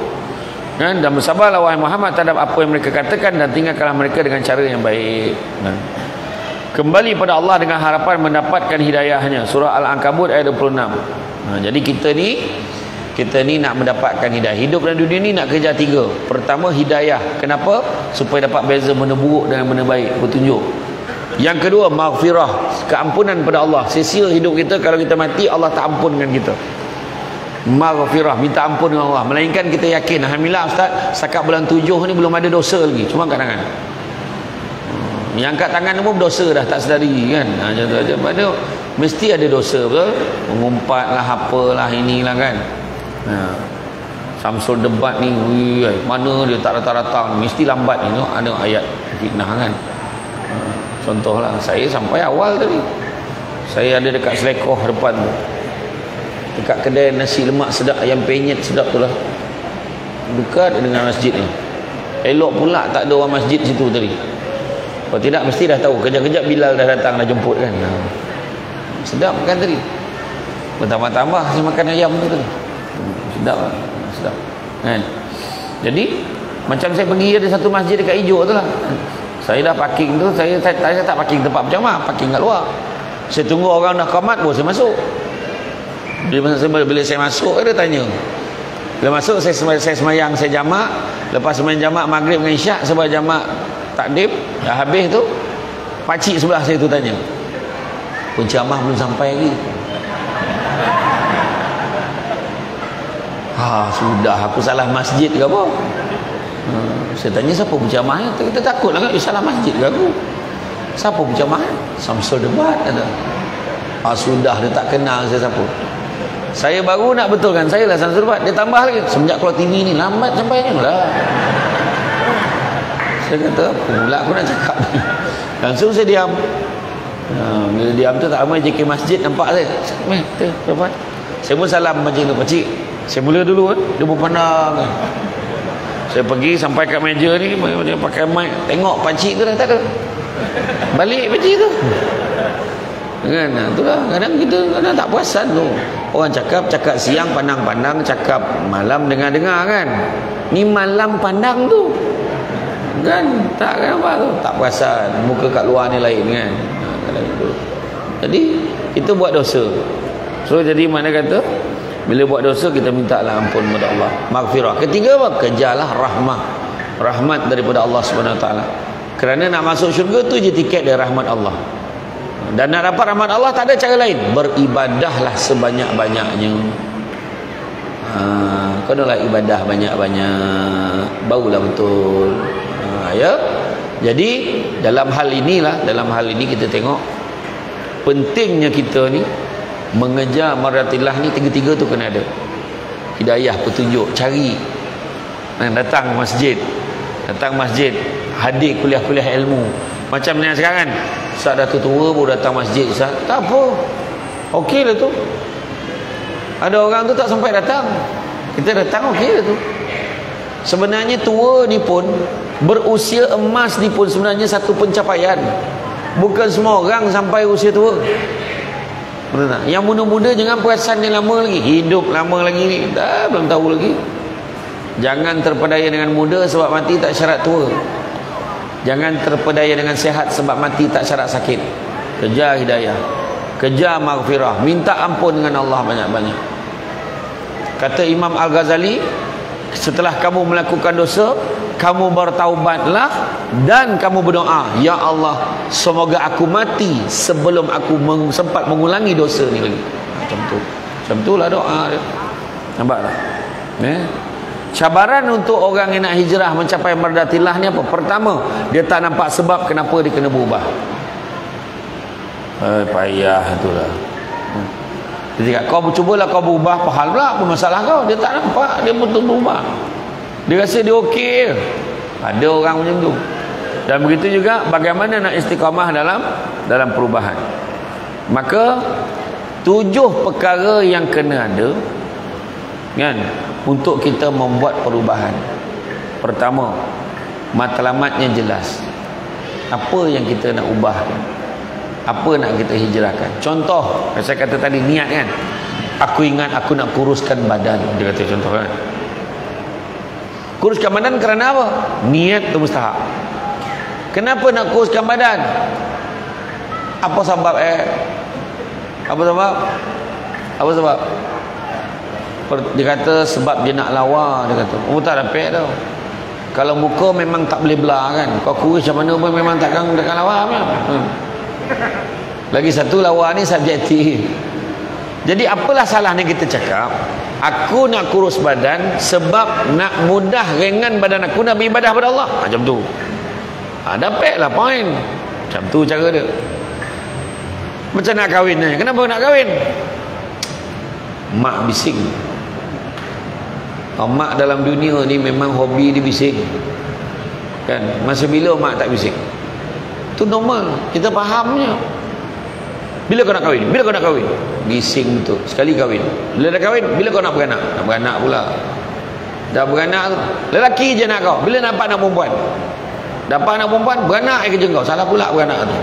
[SPEAKER 1] kan? Dan bersabarlah wahai Muhammad terhadap apa yang mereka katakan, dan tinggalkanlah mereka dengan cara yang baik kan? Kembali pada Allah dengan harapan mendapatkan hidayahnya. Surah Al-Ankabut ayat 26. Jadi kita ni nak mendapatkan hidayah. Hidup dalam dunia ni nak kerja 3. Pertama, hidayah. Kenapa? Supaya dapat beza benda buruk dengan benda baik, petunjuk. Yang kedua, maghfirah, keampunan pada Allah. Sia-sia hidup kita kalau kita mati Allah tak ampunkan kita. Maghfirah, minta ampun dengan Allah. Melainkan kita yakin, alhamdulillah ustaz, setakat bulan 7 ni belum ada dosa lagi, cuma angkat tangan. Yang angkat tangan pun berdosa dah, tak sedari kan. Macam tu aja. Pada mesti ada dosa, betul? Mengumpat lah, apalah, inilah kan. Samsul debat ni, mana dia tak datang-datang, mesti lambat ni. Ada ayat fitnah kan. Contohlah, saya sampai awal tadi, saya ada dekat Selekoh depan tu, dekat kedai nasi lemak sedap, ayam penyet sedap tu lah, dekat dengan masjid ni. Elok pula tak ada orang masjid situ tadi. Kalau tidak mesti dah tahu, kejap-kejap Bilal dah datang, dah jemput kan. Sedap kan tadi, bertambah-tambah saya makan ayam tu tadi. Sedap kan. Jadi macam saya pergi ada satu masjid dekat hijau tu lah, saya dah parking tu, saya tak parking tempat berjamaah, parking kat luar. Saya tunggu orang dah qamat baru saya masuk. Bila saya masuk, dia tanya. Bila masuk, saya semayang, saya jamak. Lepas semayang jamak maghrib dengan isyak, sebab jamak takdim dah habis tu, pakcik sebelah saya tu tanya, penceramah belum sampai lagi. Sudah, aku salah masjid ke apa? Saya tanya siapa penceramahnya. Kita takut lah kan, salah masjid ke aku? Siapa penceramah? Samsul debat kata. Sudah, dia tak kenal saya siapa. Saya baru nak betulkan, saya lah Samsul debat. Dia tambah lagi, semenjak keluar TV ni lambat sampainya lah. Saya kata pula aku nak cakap ni. Langsung saya diam. Bila diam tu tak ramai JK masjid nampak saya. Saya pun salam macam tu, pakcik. Saya mula dulu kan, dia pun pandang kan. Saya pergi sampai kat meja ni, dia pakai mic, tengok pakcik tu dah tak ada. Balik pakcik tu. Kan, itulah kadang kita kadang tak perasan tu. Orang cakap siang pandang-pandang, cakap malam dengar-dengar kan. Ni malam pandang tu. Kan, tak kan apa tu. Tak perasan, muka kat luar ni lain kan. Jadi kita buat dosa. So jadi mana kata, bila buat dosa kita mintalah ampun kepada Allah, maghfirah. Ketiga apa? Kejarlah rahmat daripada Allah Subhanahu Wa Taala. Kerana nak masuk syurga tu je tiket dari rahmat Allah. Dan nak dapat rahmat Allah tak ada cara lain, beribadahlah sebanyak-banyaknya. Kenalah ibadah banyak-banyak, barulah betul. Ya. Jadi dalam hal ini kita tengok pentingnya kita ni mengejar mardatillah ni, tiga-tiga tu kena ada. Hidayah, petunjuk, cari. Datang masjid, hadir kuliah-kuliah ilmu. Macam ni sekarang kan, Ustaz dah tua baru datang masjid, Ustaz. Tak apa, okey lah tu. Ada orang tu tak sampai datang, kita datang, okey lah tu. Sebenarnya tua ni pun, berusia emas ni pun sebenarnya satu pencapaian. Bukan semua orang sampai usia tua. Betul tak? Yang muda-muda jangan perasan dia lama lagi, hidup lama lagi ni, belum tahu lagi. Jangan terpedaya dengan muda, sebab mati tak syarat tua. Jangan terpedaya dengan sehat sebab mati tak syarat sakit. Kejar hidayah, kejar maghfirah, minta ampun dengan Allah banyak-banyak. Kata Imam Al-Ghazali, setelah kamu melakukan dosa, kamu bertaubatlah dan kamu berdoa, ya Allah, semoga aku mati sebelum aku sempat mengulangi dosa ni lagi. Macam tu. Macam itulah doa dia. Nampak tak? Cabaran untuk orang yang nak hijrah mencapai mardatillah ni apa? Pertama, dia tak nampak sebab kenapa dia kena berubah. Payah itulah. Dia cakap, kau cubalah kau berubah, pahal pula apa masalah kau? Dia tak nampak, dia betul berubah. Dia rasa dia okey. Ada orang macam tu. Dan begitu juga bagaimana nak istiqamah dalam perubahan. Maka 7 perkara yang kena ada kan untuk kita membuat perubahan. Pertama, matlamatnya jelas. Apa yang kita nak ubahkan? Apa nak kita hijrahkan? Contoh, saya kata tadi niat kan. Aku ingat aku nak kuruskan badan. Dia kata contoh kan. Kuruskan badan kerana apa? Niat tu mustahak. Kenapa nak kuruskan badan? Apa sebab Apa sebab? Apa sebab? Dia kata sebab dia nak lawa. Dia kata, oh tak dapat tau. Kalau muka memang tak boleh belah kan. Kau kurus macam mana pun memang takkan lawa kan? Lagi satu, lawa ni subjektif. Jadi apalah salahnya kita cakap, aku nak kurus badan sebab nak mudah ringan badan aku nak beribadah pada Allah. Macam tu. Dapatlah point. Macam tu cara dia. Macam nak kahwin ni. Kenapa nak kahwin? Mak bising. Mak dalam dunia ni memang hobi dia bising. Kan? Masa bila mak tak bising? Itu normal, kita fahamnya. Bila kau nak kahwin? Bila kau nak kahwin? Bising betul. Sekali kahwin. Bila dah kahwin? Bila kau nak beranak? Nak beranak pula. Dah beranak tu, lelaki je nak kau. Bila nampak anak perempuan? Dapat anak perempuan, beranak kerja kau. Salah pula beranak tu.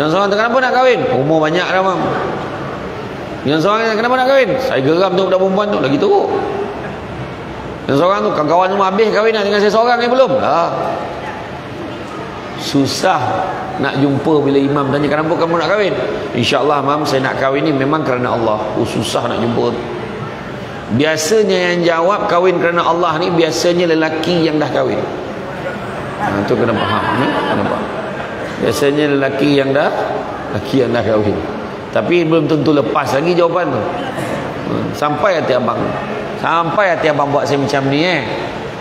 [SPEAKER 1] Yang seorang tu, kenapa nak kahwin? Umur banyak dah bang. Yang seorang tu, kenapa nak kahwin? Saya geram tu budak perempuan tu, lagi teruk. Yang seorang tu, kawan-kawan semua habis kahwin dengan saya seorang ni belum? Dah. Susah nak jumpa bila imam tanya kenapa kamu nak kahwin? InsyaAllah mam, saya nak kahwin ni memang kerana Allah. Susah nak jumpa. Biasanya yang jawab kahwin kerana Allah ni biasanya lelaki yang dah kahwin. Itu kena faham. Kena faham. Biasanya lelaki yang dah kahwin. Tapi belum tentu lepas lagi jawapan tu. Sampai hati abang buat saya macam ni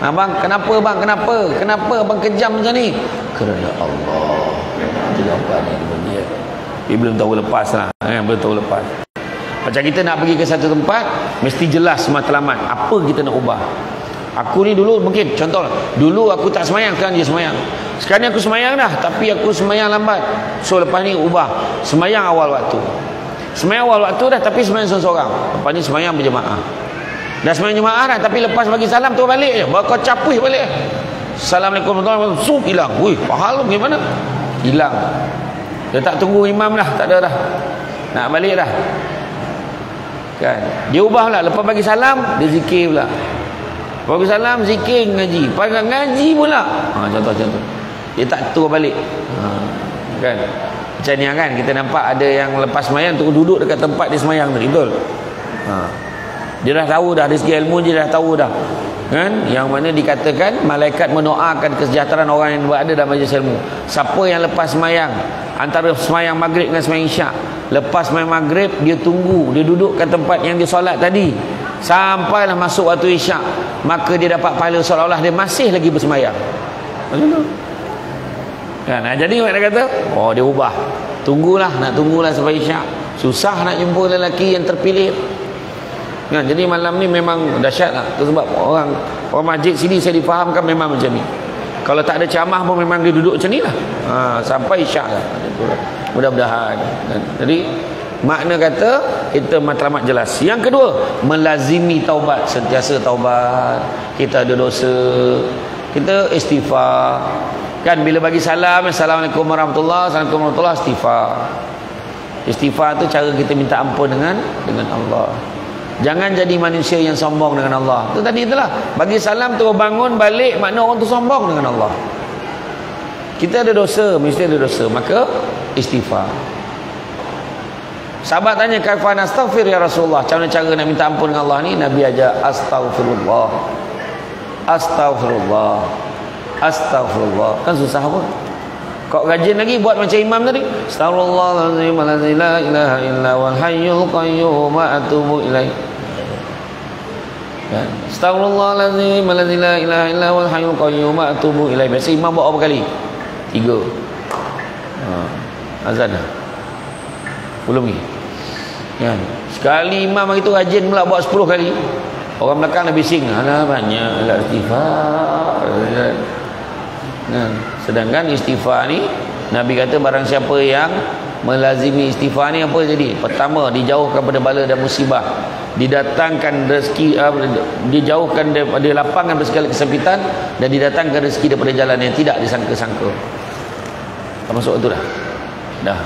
[SPEAKER 1] Abang, kenapa bang? Kenapa abang kejam macam ni? Kerana Allah. Itu jawapan dia. Dia belum tahu lepas lah. Belum tahu lepas. Macam kita nak pergi ke satu tempat, mesti jelas matlamat. Apa kita nak ubah? Aku ni dulu mungkin, contoh lah. Dulu aku tak semayang, sekarang dia semayang. Sekarang ni aku semayang dah, tapi aku semayang lambat. So lepas ni ubah. Semayang awal waktu. Semayang awal waktu dah, tapi semayang seorang-seorang. Lepas ni semayang berjemaah. Dah semayang jemaah dah, tapi lepas bagi salam tu balik je. Baru kau capui balik. Assalamualaikum warahmatullahi wabarakatuh. Hilang. Wih, pahal lu gimana? Hilang. Dia tak tunggu imam dah, tak ada dah. Nak balik dah. Kan? Dia ubah pula. Lepas bagi salam, dia zikir pula. Bagi salam, zikir, ngaji. Lepas ngaji pula. Contoh-contoh. Dia tak turun balik. Kan? Macam ni kan, kita nampak ada yang lepas semayang tu duduk dekat tempat dia semayang tu. Betul? Dia dah tahu dah, dari segi ilmu dia dah tahu dah. Kan? Yang mana dikatakan malaikat mendoakan kesejahteraan orang yang berada dalam majlis ilmu. Siapa yang lepas semayang, antara semayang maghrib dengan semayang isyak, lepas semayang maghrib dia tunggu, dia duduk kat tempat yang dia solat tadi sampailah masuk waktu isyak, maka dia dapat pahala seolah-olah dia masih lagi bersemayang. Macam tu kan? Jadi dia kata, oh dia ubah. Nak tunggulah sampai isyak. Susah nak jumpa lelaki yang terpilih kan? Jadi malam ni memang dahsyat lah. Itu sebab orang masjid sini saya difahamkan memang macam ni. Kalau tak ada ceramah pun memang dia duduk macam ni lah. Sampai isyak lah. Mudah-mudahan kan? Jadi makna kata kita matlamat jelas. Yang kedua, melazimi taubat. Sentiasa taubat. Kita ada dosa, kita istighfar kan? Bila bagi salam, Assalamualaikum warahmatullahi wabarakatuh, istighfar. Istighfar tu cara kita minta ampun dengan Allah. Jangan jadi manusia yang sombong dengan Allah. Itu tadi itulah. Bagi salam tu bangun balik, makna orang tu sombong dengan Allah. Kita ada dosa, mesti ada dosa, maka istighfar. Sahabat tanya, kaifa nastaghfir ya Rasulullah? Macam mana cara nak minta ampun dengan Allah ni? Nabi ajar astaghfirullah. Astaghfirullah. Astaghfirullah. Kan susah apa? Kau rajin lagi buat macam imam tadi. Astaghfirullahalazim la ilaha illa huwal hayyul qayyum wa atubu ilaih. Kan? Astaghfirullahalazim la ilaha illa huwal hayyul qayyum wa atubu ilaih. Biasa imam buat berapa kali? 3. Azan dah. Belum ni. Kan? Sekali imam itu rajin pula buat 10 kali. Orang belakang dah bising. Alah banyak lah istighfar. Kan? Sedangkan istighfar ni Nabi kata barang siapa yang melazimi istighfar ni apa jadi? Pertama, dijauhkan pada bala dan musibah, didatangkan rezeki, dijauhkan daripada, dilapangkan dari segala kesempitan, dan didatangkan rezeki daripada jalan yang tidak disangka-sangka. Masuk itu dah. Dah.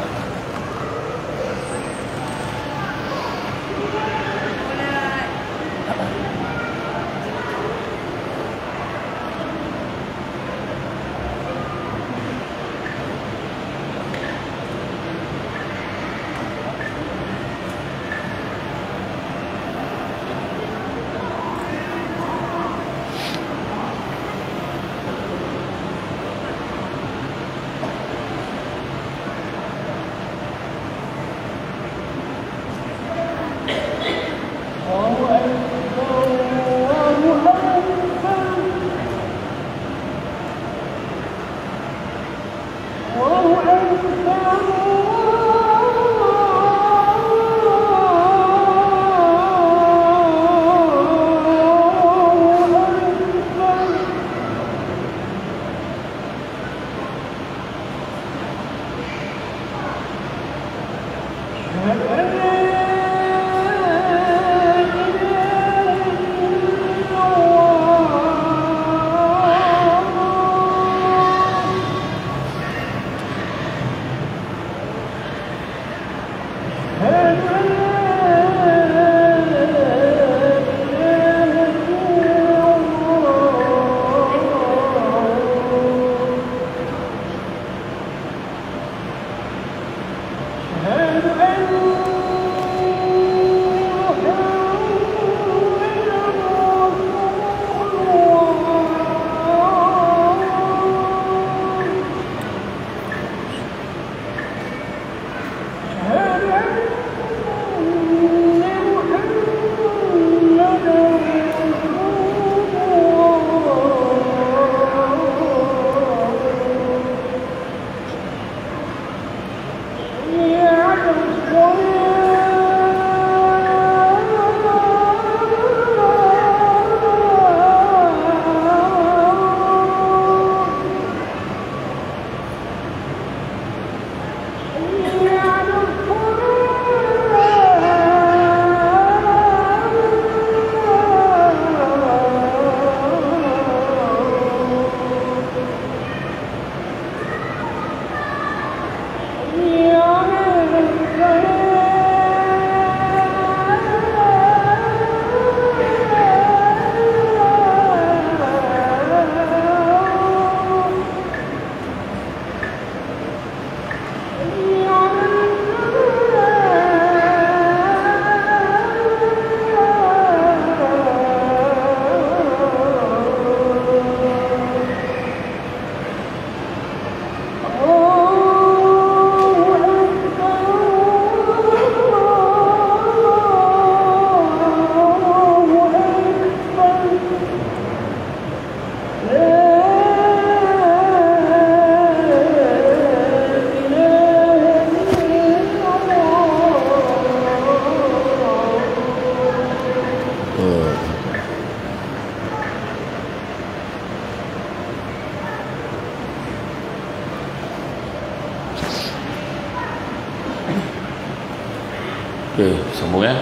[SPEAKER 2] Okey, sambung ya.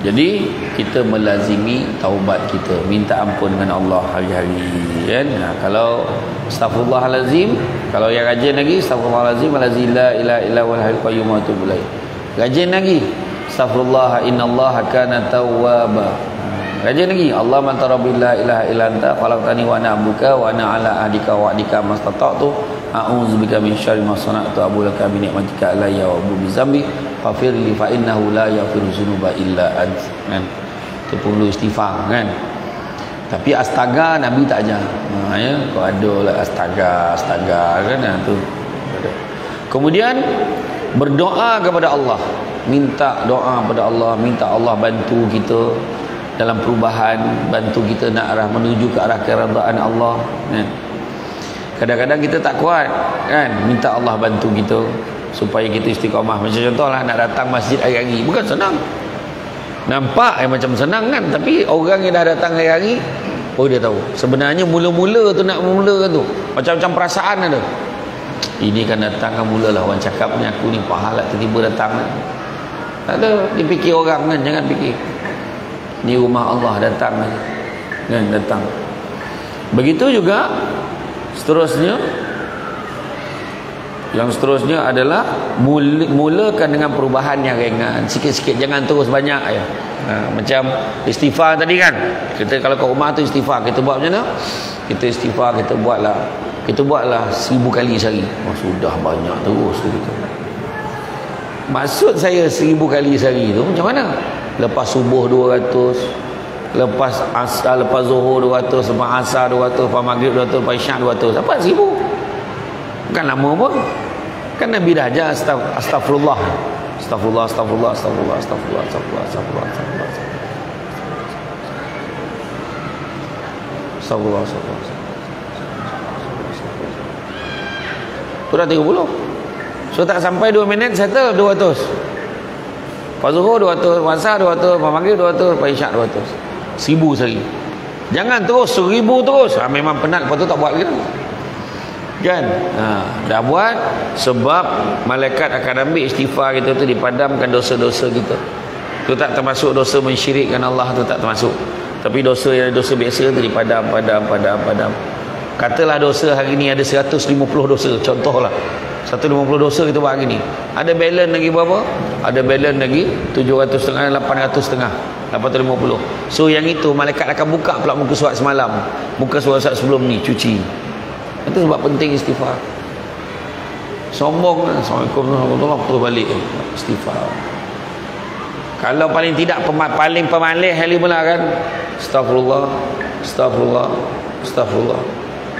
[SPEAKER 2] Jadi kita melazimi taubat kita, minta ampun dengan Allah hari-hari kan. Kalau astaghfirullahalazim, kalau yang rajin lagi astaghfirullahalazim la ilaha illa huwal hayyul qayyum wa atubu ilaih. Rajin lagi Astaghfirullah innallaha kana tawwaba. Kajian lagi, Allah man tarabillah ilaha illa anta khalaqtani wa ana abduka wa ana ala ahdika wa wa'dika mastata'tu a'udzubika min syarri ma sana'tu abu laka bi ni'matika alayya wa abu bi dzambi faghfir li fa innahu la yaghfiru dzunuba illa ant. Kan? Itu perlu istighfar kan. Tapi astaga Nabi tak ajar. Ya, kau ada lah astaga kan tu. Kemudian berdoa kepada Allah, minta doa kepada Allah, minta Allah bantu kita dalam perubahan, bantu kita nak arah menuju ke arah keredaan Allah kan. Kadang-kadang kita tak kuat kan, minta Allah bantu kita supaya kita istiqamah. Macam contohlah nak datang masjid hari-hari, bukan senang. Nampak macam senang kan, tapi orang yang dah datang hari-hari, oh dia tahu sebenarnya mula-mula tu nak mula tu macam-macam perasaan ada. Ini kan datang kan, mulalah orang cakap ni aku ni pahala tiba-tiba datang kan. Tak ada, dipikir orang kan, jangan fikir ni rumah Allah datang kan, datang. Begitu juga seterusnya, yang seterusnya adalah mulakan dengan perubahan yang ringan, sikit-sikit, jangan terus banyak ya. Macam istighfar tadi kan, kita kalau kat rumah tu istighfar, kita buat macam mana? Kita istighfar, kita buatlah 1000 kali sehari. Sudah banyak terus gitu. Maksud saya 1000 kali sehari tu macam mana? Lepas subuh 200, lepas asar, lepas zuhur 200, lepas asar 200, lepas maghrib 200, lepas isyak 200. Apa 1000? Bukan lama pun. Kan Nabi dah ajar astagfirullah. Astagfirullah, astagfirullah, astagfirullah, astagfirullah, astagfirullah, astagfirullah, astagfirullah. Astagfirullah, astagfirullah. Tu dah 30. So tak sampai 2 minit settle 200. Lepas zuhur 200, lepas asar 200, lepas maghrib 200, lepas isyak 200. 1000 sehari. Jangan terus 1000 terus. Memang penat, lepas tu tak buat lagi kan. Dah buat sebab malaikat akan ambil istighfar kita tu, dipadamkan dosa-dosa kita. Tu tak termasuk dosa mensyirikkan Allah, tu tak termasuk. Tapi dosa yang dosa biasa tu dipadam. Katalah dosa hari ni ada 150 dosa, contohlah 150 dosa kita buat hari ni. Ada balance lagi berapa? Ada balance lagi 700 setengah, 800 setengah, 850. So yang itu malaikat akan buka pula muka surat semalam, muka surat sebelum ni, cuci. Itu sebab penting istighfar. Sombong, Assalamualaikum warahmatullahi wabarakatuh, balik istighfar. Kalau paling tidak paling pemalih kali mula kan, astagfirullah, astagfirullah, astagfirullah.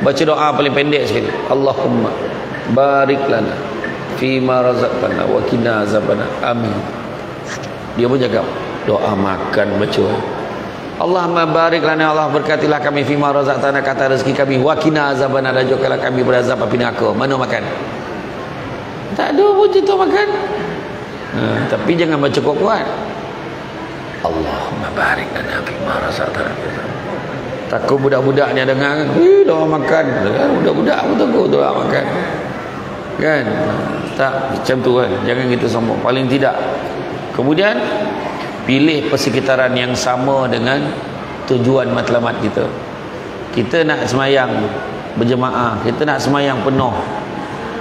[SPEAKER 2] Baca doa paling pendek sekali, Allahumma barik lana fima razaqtana wa qina azabannar. Amin. Dia pun cakap doa makan baca. Allahumma barik lana, Allah berkatilah kami fima razaqtana, kata rezeki kami, wa qina azabannar, dan jauhkanlah kami berazab api neraka. Mana makan? Tak ada pun cerita makan. Tapi jangan baca kuat-kuat. Allahumma barik lana fima razaqtana. Takut budak-budak ni dengar kan, doa makan. Budak-budak pun takut doa makan. Kan? Tak macam tu kan. Jangan kita sombong. Paling tidak. Kemudian pilih persekitaran yang sama dengan tujuan matlamat kita. Kita nak semayang berjemaah, kita nak semayang penuh.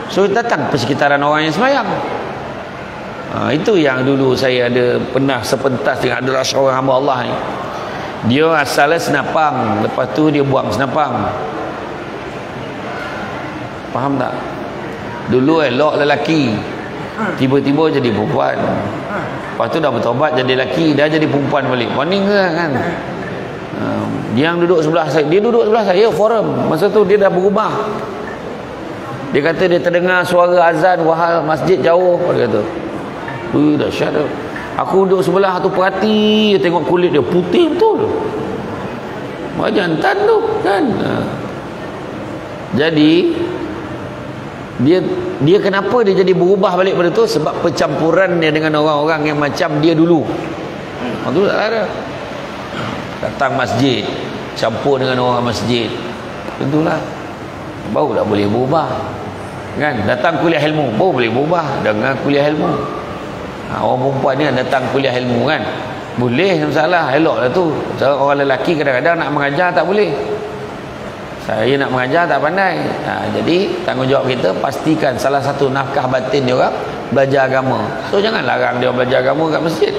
[SPEAKER 2] So datang persekitaran orang yang semayang. Itu yang dulu saya ada pernah sepentas dengan adalah seorang hamba Allah ni. Dia asalnya senapang, lepas tu dia buang senapang. Faham tak? Dulu elok lelaki, tiba-tiba jadi perempuan. Lepas tu dah bertobat jadi lelaki, dah jadi perempuan balik. Warning kan? Dia yang duduk sebelah saya, dia duduk sebelah saya forum. Masa tu dia dah berubah. Dia kata dia terdengar suara azan wahal masjid jauh. Dia kata, dahsyat tu. Aku duduk sebelah tu perhati, tengok kulit dia putih betul. Jantan tu kan. Jadi dia kenapa dia jadi berubah balik pada tu? Sebab percampuran dia dengan orang-orang yang macam dia dulu. Itu tak ada. Datang masjid, campur dengan orang masjid. Tentulah baru tak boleh berubah. Kan? Datang kuliah ilmu, baru boleh berubah dengan kuliah ilmu. Orang perempuan ni datang kuliah ilmu kan, boleh, masalah, elok lah tu. Orang lelaki kadang-kadang nak mengajar tak boleh. Saya nak mengajar tak pandai. Jadi tanggungjawab kita pastikan salah satu nafkah batin dia orang belajar agama. So jangan larang dia belajar agama kat masjid.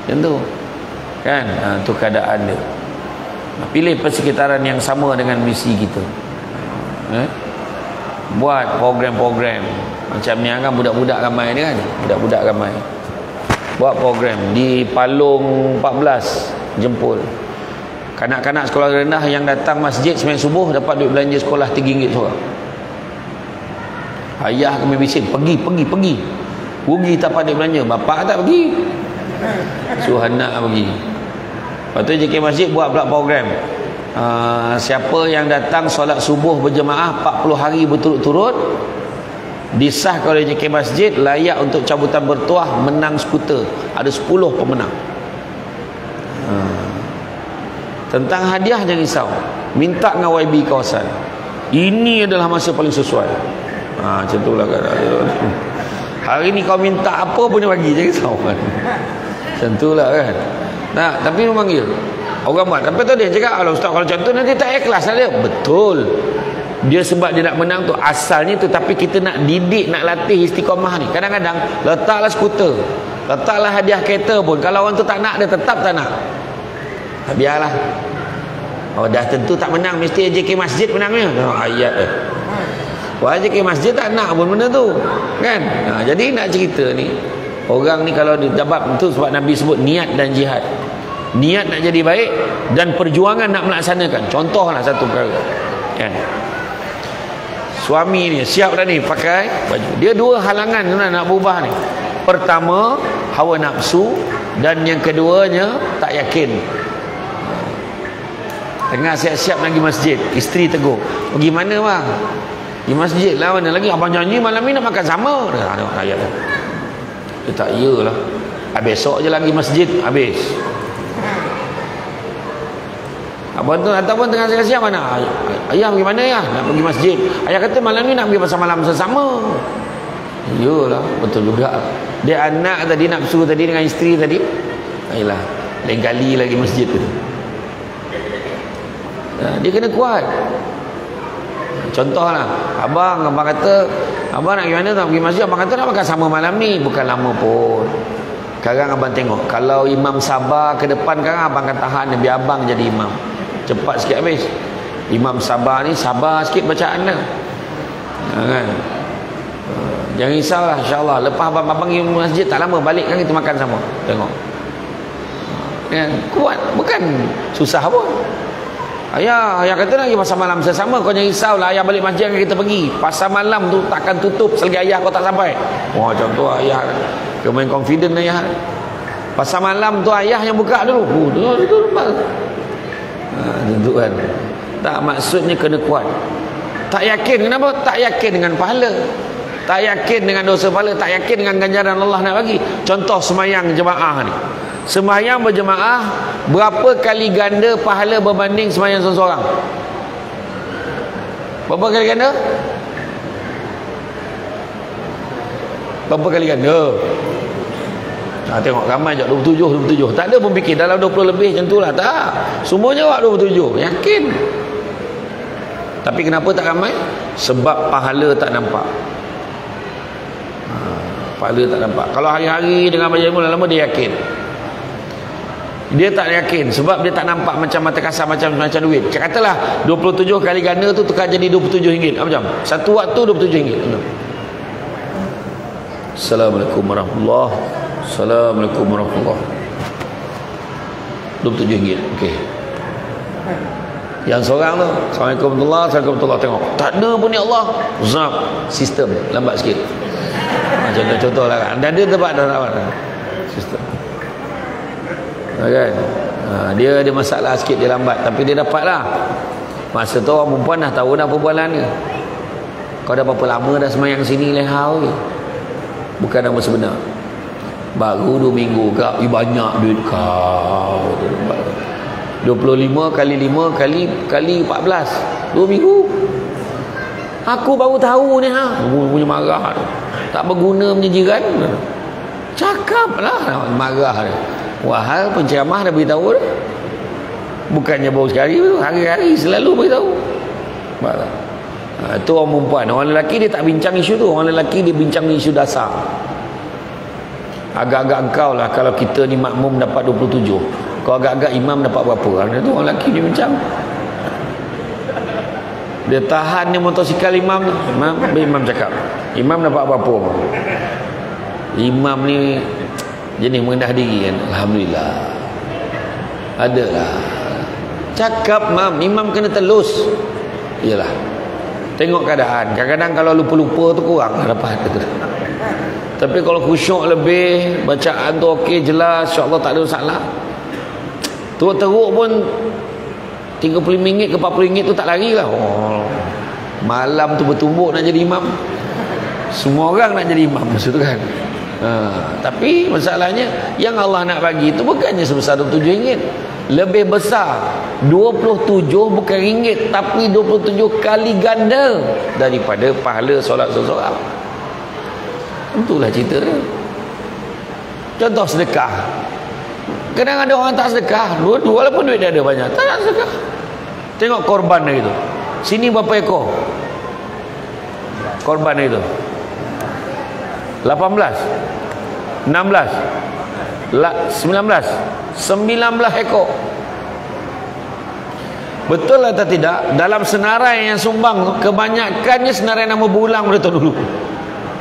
[SPEAKER 2] Macam tu kan. Tu keadaan dia. Pilih persekitaran yang sama dengan misi kita. Buat program-program macam ni kan. Budak-budak ramai ni kan, budak-budak ramai buat program di Palung 14 Jempol. Kanak-kanak sekolah rendah yang datang masjid sembahyang subuh dapat duit belanja sekolah RM3 seorang. Ayah kami bising, pergi rugi tak dapat duit belanja. Bapak tak pergi, suruh anak pergi. Lepas tu JK Masjid buat pula program, siapa yang datang solat subuh berjemaah 40 hari berturut-turut, disahkan oleh JK Masjid layak untuk cabutan bertuah, menang skuter. Ada 10 pemenang. Tentang hadiah jangan risau, minta dengan YB kawasan. Ini adalah masa paling sesuai. Macam tu lah kan. Hari ni kau minta apa pun dia bagi, jangan risau kan. Macam tu lah kan. Nah, tapi dia panggil orang buat. Tapi tu dia cakap, kalau ustaz kalau macam tu nanti tak ikhlas lah dia. Betul. Dia sebab dia nak menang tu asalnya tu, tapi kita nak didik, nak latih istiqamah ni. Kadang-kadang letaklah skuter, letaklah hadiah kereta pun, kalau orang tu tak nak, dia tetap tak nak. Biarlah. Dah tentu tak menang, mesti JK Masjid menangnya. Ayat wah, JK Masjid tak nak pun benda tu kan. Jadi nak cerita ni, orang ni kalau dapat tu sebab Nabi sebut niat dan jihad. Niat nak jadi baik dan perjuangan nak melaksanakan. Contohlah satu perkara kan. Suami ni siap dah ni pakai baju. Dia dua halangan nak berubah ni. Pertama, hawa nafsu, dan yang keduanya tak yakin. Tengah siap-siap nak pergi masjid, isteri tegur, pergi mana bang? Pergi masjid lah, mana lagi? Abang janji malam ni nak makan sama. Tengok ayat dia. Dia tak iyalah. Besok je lagi masjid habis. Abang tu ataupun tengah siap-siap mana? Ayah pergi mana ya? Nak pergi masjid. Ayah kata malam ni nak pergi pasal malam sesama. Iyalah, betul juga. Dia anak tadi, nafsu tadi dengan isteri tadi. Ayolah, lain kali lagi masjid tu. Dia kena kuat. Contohlah, abang kata, abang nak pergi mana? Nak pergi masjid. Abang kata nak makan sama malam ni. Bukan lama pun. Sekarang abang tengok, kalau imam sabar ke depan, sekarang abang akan tahan biar abang jadi imam. Cepat sikit habis. Imam sabar ni, sabar sikit bacaan dah kan. Jangan risaulah, insyaAllah lepas abang pergi masjid tak lama balik kan, kita makan sama. Tengok kan, kuat, bukan susah pun. Ayah kata nak pergi pasar malam sesama. Kau jangan risaulah, ayah balik masjid kan kita pergi. Pasar malam tu takkan tutup selagi ayah kau tak sampai. Wah, contoh ayah dia main confident ayah. Pasar malam tu ayah yang buka dulu. Tentu kan. Tak, maksudnya kena kuat. Tak yakin, kenapa? Tak yakin dengan pahala, tak yakin dengan dosa pahala, tak yakin dengan ganjaran Allah nak bagi. Contoh semayang jemaah ni. Semayang berjemaah berapa kali ganda pahala berbanding semayang seorang-seorang? Berapa kali ganda? Berapa kali ganda? Tengok ramai je 27. Tak ada pun fikir dalam 20 lebih macam tu lah. Tak, semua jawab 27, yakin. Tapi kenapa tak ramai? Sebab pahala tak nampak. Pahala tak nampak. Kalau hari-hari dengan baca ilmu lama dia yakin. Dia tak yakin sebab dia tak nampak macam mata kasar, macam duit. Katalah 27 kali ganda tu tukar jadi RM27. Apa macam? Satu waktu RM27. Assalamualaikum warahmatullahi wabarakatuh. Assalamualaikum warahmatullahi wabarakatuh. RM27. Okey. Yang seorang tu, Assalamualaikum warahmatullahi wabarakatuh. Tengok, tak ada pun ya Allah. Zap, sistem lambat sikit. Contoh lah kan. Dan dia tempat dah lambat sistem. Kan? Dia ada masalah sikit, dia lambat, tapi dia dapat lah. Masa tu orang perempuan dah tahu dah perbualan dia. Kau dah berapa lama dah semayang sini lehau je. Bukan nama sebenar. Baru 2 minggu kak, banyak duit kau. 25 kali 5 kali 14 2 minggu. Aku baru tahu ni punya marah tu. Tak berguna punya jiran. Cakap lah marah dia. Wahal penceramah dah beritahu dah. Bukannya baru sekali tu, hari-hari selalu beritahu. Itu orang perempuan. Orang lelaki dia tak bincang isu tu. Orang lelaki dia bincang isu dasar. Agak-agak engkau lah kalau kita ni makmum dapat 27. Kau agak-agak imam dapat berapa? Ada tu orang lelaki dia macam. Dia tahan ni motosikal imam. Imam cakap, imam dapat berapa? Imam ni jenis mengendah diri kan. Alhamdulillah. Adalah. Cakap imam kena telus. Iyalah. Tengok keadaan. Kadang-kadang kalau lupa-lupa tu kurang dapat tu. Tapi kalau khusyuk lebih, bacaan tu okey, jelas, insya-Allah tak ada masalah. Teruk-teruk pun RM30 ke RM40 tu tak lari lah. Oh, malam tu bertumbuk nak jadi imam. Semua orang nak jadi imam maksud tu kan. Tapi masalahnya yang Allah nak bagi tu bukannya sebesar RM27. Lebih besar 27 bukan ringgit, tapi 27 kali ganda daripada pahala solat seseorang. Itulah cerita dia. Contoh sedekah. Kadang ada orang tak sedekah, walaupun duit dia ada banyak, tak nak sedekah. Tengok korban dia itu. Sini berapa ekor korban dia itu? 18, 16, 19 ekor. Betul atau tidak? Dalam senarai yang sumbang, kebanyakannya senarai nama bulang pada tahun dulu.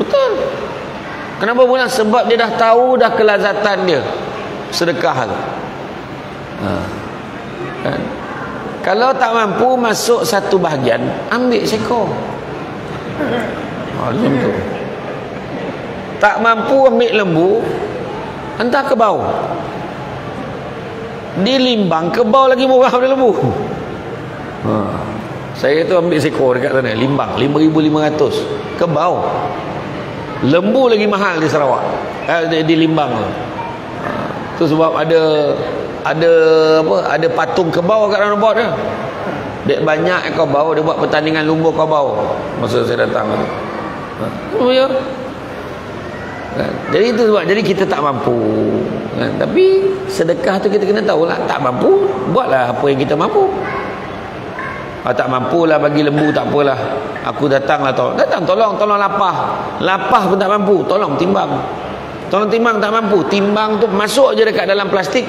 [SPEAKER 2] Betul. Kenapa bulan? Sebab dia dah tahu dah kelazatan dia sedekah tu. Kan? Kalau tak mampu masuk satu bahagian, ambil sekor. Macam tu. Tak mampu ambil lembu, hantar ke bau. Dilimbang ke bau lagi murah daripada lembu. Saya tu ambil sekor dekat sana, limbang 5,500 ke bau. Lembu lagi mahal di Sarawak, di Limbang tu. Sebab ada patung kebau kat dalam bot dia. Dek banyak ekor bau, dia buat pertandingan lumba kebau masa saya datang tu. Ya. Jadi itu sebab jadi kita tak mampu. Tapi sedekah tu kita kena tahulah, tak mampu, buatlah apa yang kita mampu. Tak mampulah bagi lembu, tak apalah, aku datanglah tolong lapah pun tak mampu, tolong timbang tak mampu, timbang tu masuk je dekat dalam plastik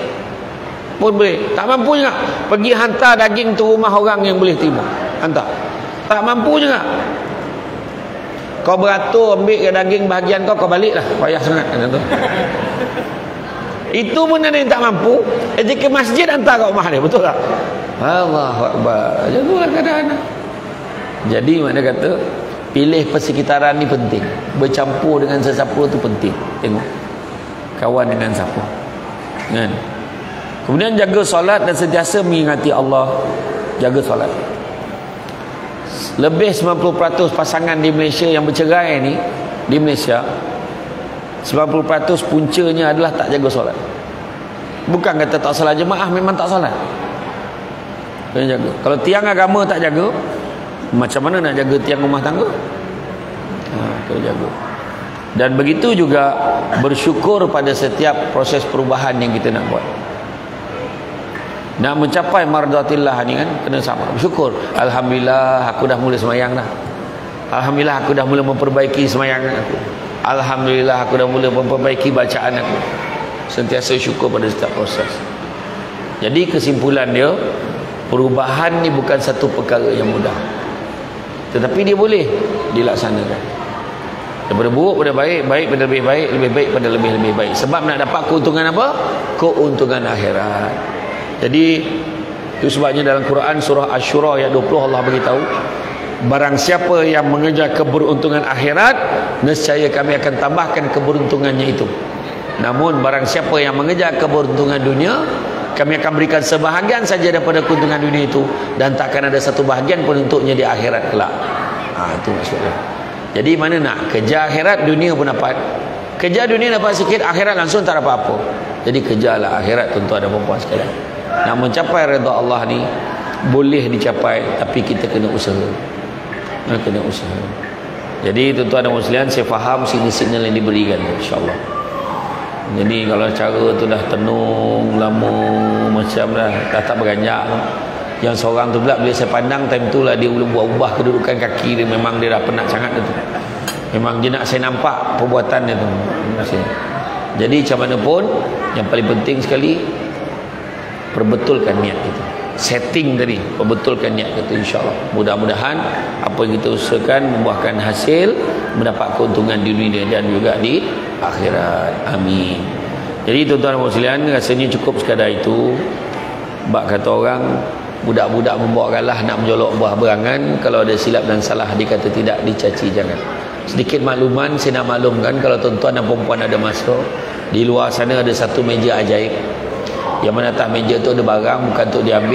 [SPEAKER 2] pun boleh. Tak mampu juga, pergi hantar daging tu rumah orang yang boleh terima, hantar. Tak mampu juga, kau beratur ambil ke daging bahagian kau balik lah, payah sangat kan tu. Itu pun ada yang tak mampu, ke masjid hantar kat rumah dia, betul tak? Allahu Akbar. Jadilah keadaan. Jadi mana kata, pilih persekitaran ni penting. Bercampur dengan sesiapa tu penting. Tengok kawan dengan siapa kan? Kemudian jaga solat dan sentiasa mengingati Allah. Jaga solat. Lebih 90% pasangan di Malaysia yang bercerai ni, di Malaysia 90% puncanya adalah tak jaga solat. Bukan kata tak solat jemaah, memang tak solat. Kena jaga. Kalau tiang agama tak jaga, macam mana nak jaga tiang rumah tangga? Kena jaga. Dan begitu juga bersyukur pada setiap proses perubahan yang kita nak buat. Nak mencapai mardatillah ni kan, kena sama bersyukur. Alhamdulillah aku dah mula semayang dah. Alhamdulillah aku dah mula memperbaiki semayang aku. Alhamdulillah aku dah mula memperbaiki bacaan aku. Sentiasa syukur pada setiap proses. Jadi kesimpulan dia, perubahan ni bukan satu perkara yang mudah, tetapi dia boleh dilaksanakan. Daripada buruk pada baik, baik pada lebih baik, lebih baik pada lebih baik. Sebab nak dapat keuntungan apa? Keuntungan akhirat. Jadi itu sebabnya dalam Quran surah Asy-Syura ayat 20 Allah beritahu, barang siapa yang mengejar keberuntungan akhirat, nescaya kami akan tambahkan keberuntungannya itu. Namun barang siapa yang mengejar keberuntungan dunia, kami akan berikan sebahagian saja daripada keuntungan dunia itu, dan takkan ada satu bahagian pun untuknya di akhirat kelak. Itu maksudnya. Jadi mana nak kejar akhirat, dunia pun dapat. Kejar dunia dapat sikit, akhirat langsung tak dapat apa. Jadi kejarlah akhirat, tuan-tuan dan puan-puan sekalian. Nak mencapai redha Allah ni boleh dicapai, tapi kita kena usaha. Kena usaha. Jadi tuan-tuan dan puan sekalian, saya faham signal-signal yang diberikan, insya-Allah. Jadi kalau cara tu dah tenung lama, macam dah tak beranjak. Yang seorang tu pula bila saya pandang time tu lah, dia belum buat-ubah kedudukan kaki dia, memang dia dah penat sangat tu. Memang dia nak saya nampak perbuatan dia tu. Jadi macam mana pun, yang paling penting sekali perbetulkan niat kita. Setting tadi, perbetulkan niat kita, insya-Allah. Mudah-mudahan apa yang kita usahakan membuahkan hasil, mendapat keuntungan di dunia dan juga di akhirat. Amin. Jadi tuan-tuan dan sekalian, rasanya cukup sekadar itu. Bak kata orang, budak-budak membawa galah nak menjolok buah berangan, kalau ada silap dan salah dikata tidak, dicaci jangan. Sedikit makluman saya nak maklumkan, kalau tuan-tuan dan perempuan ada masuk, di luar sana ada satu meja ajaib, yang mana atas meja tu ada barang bukan untuk diambil.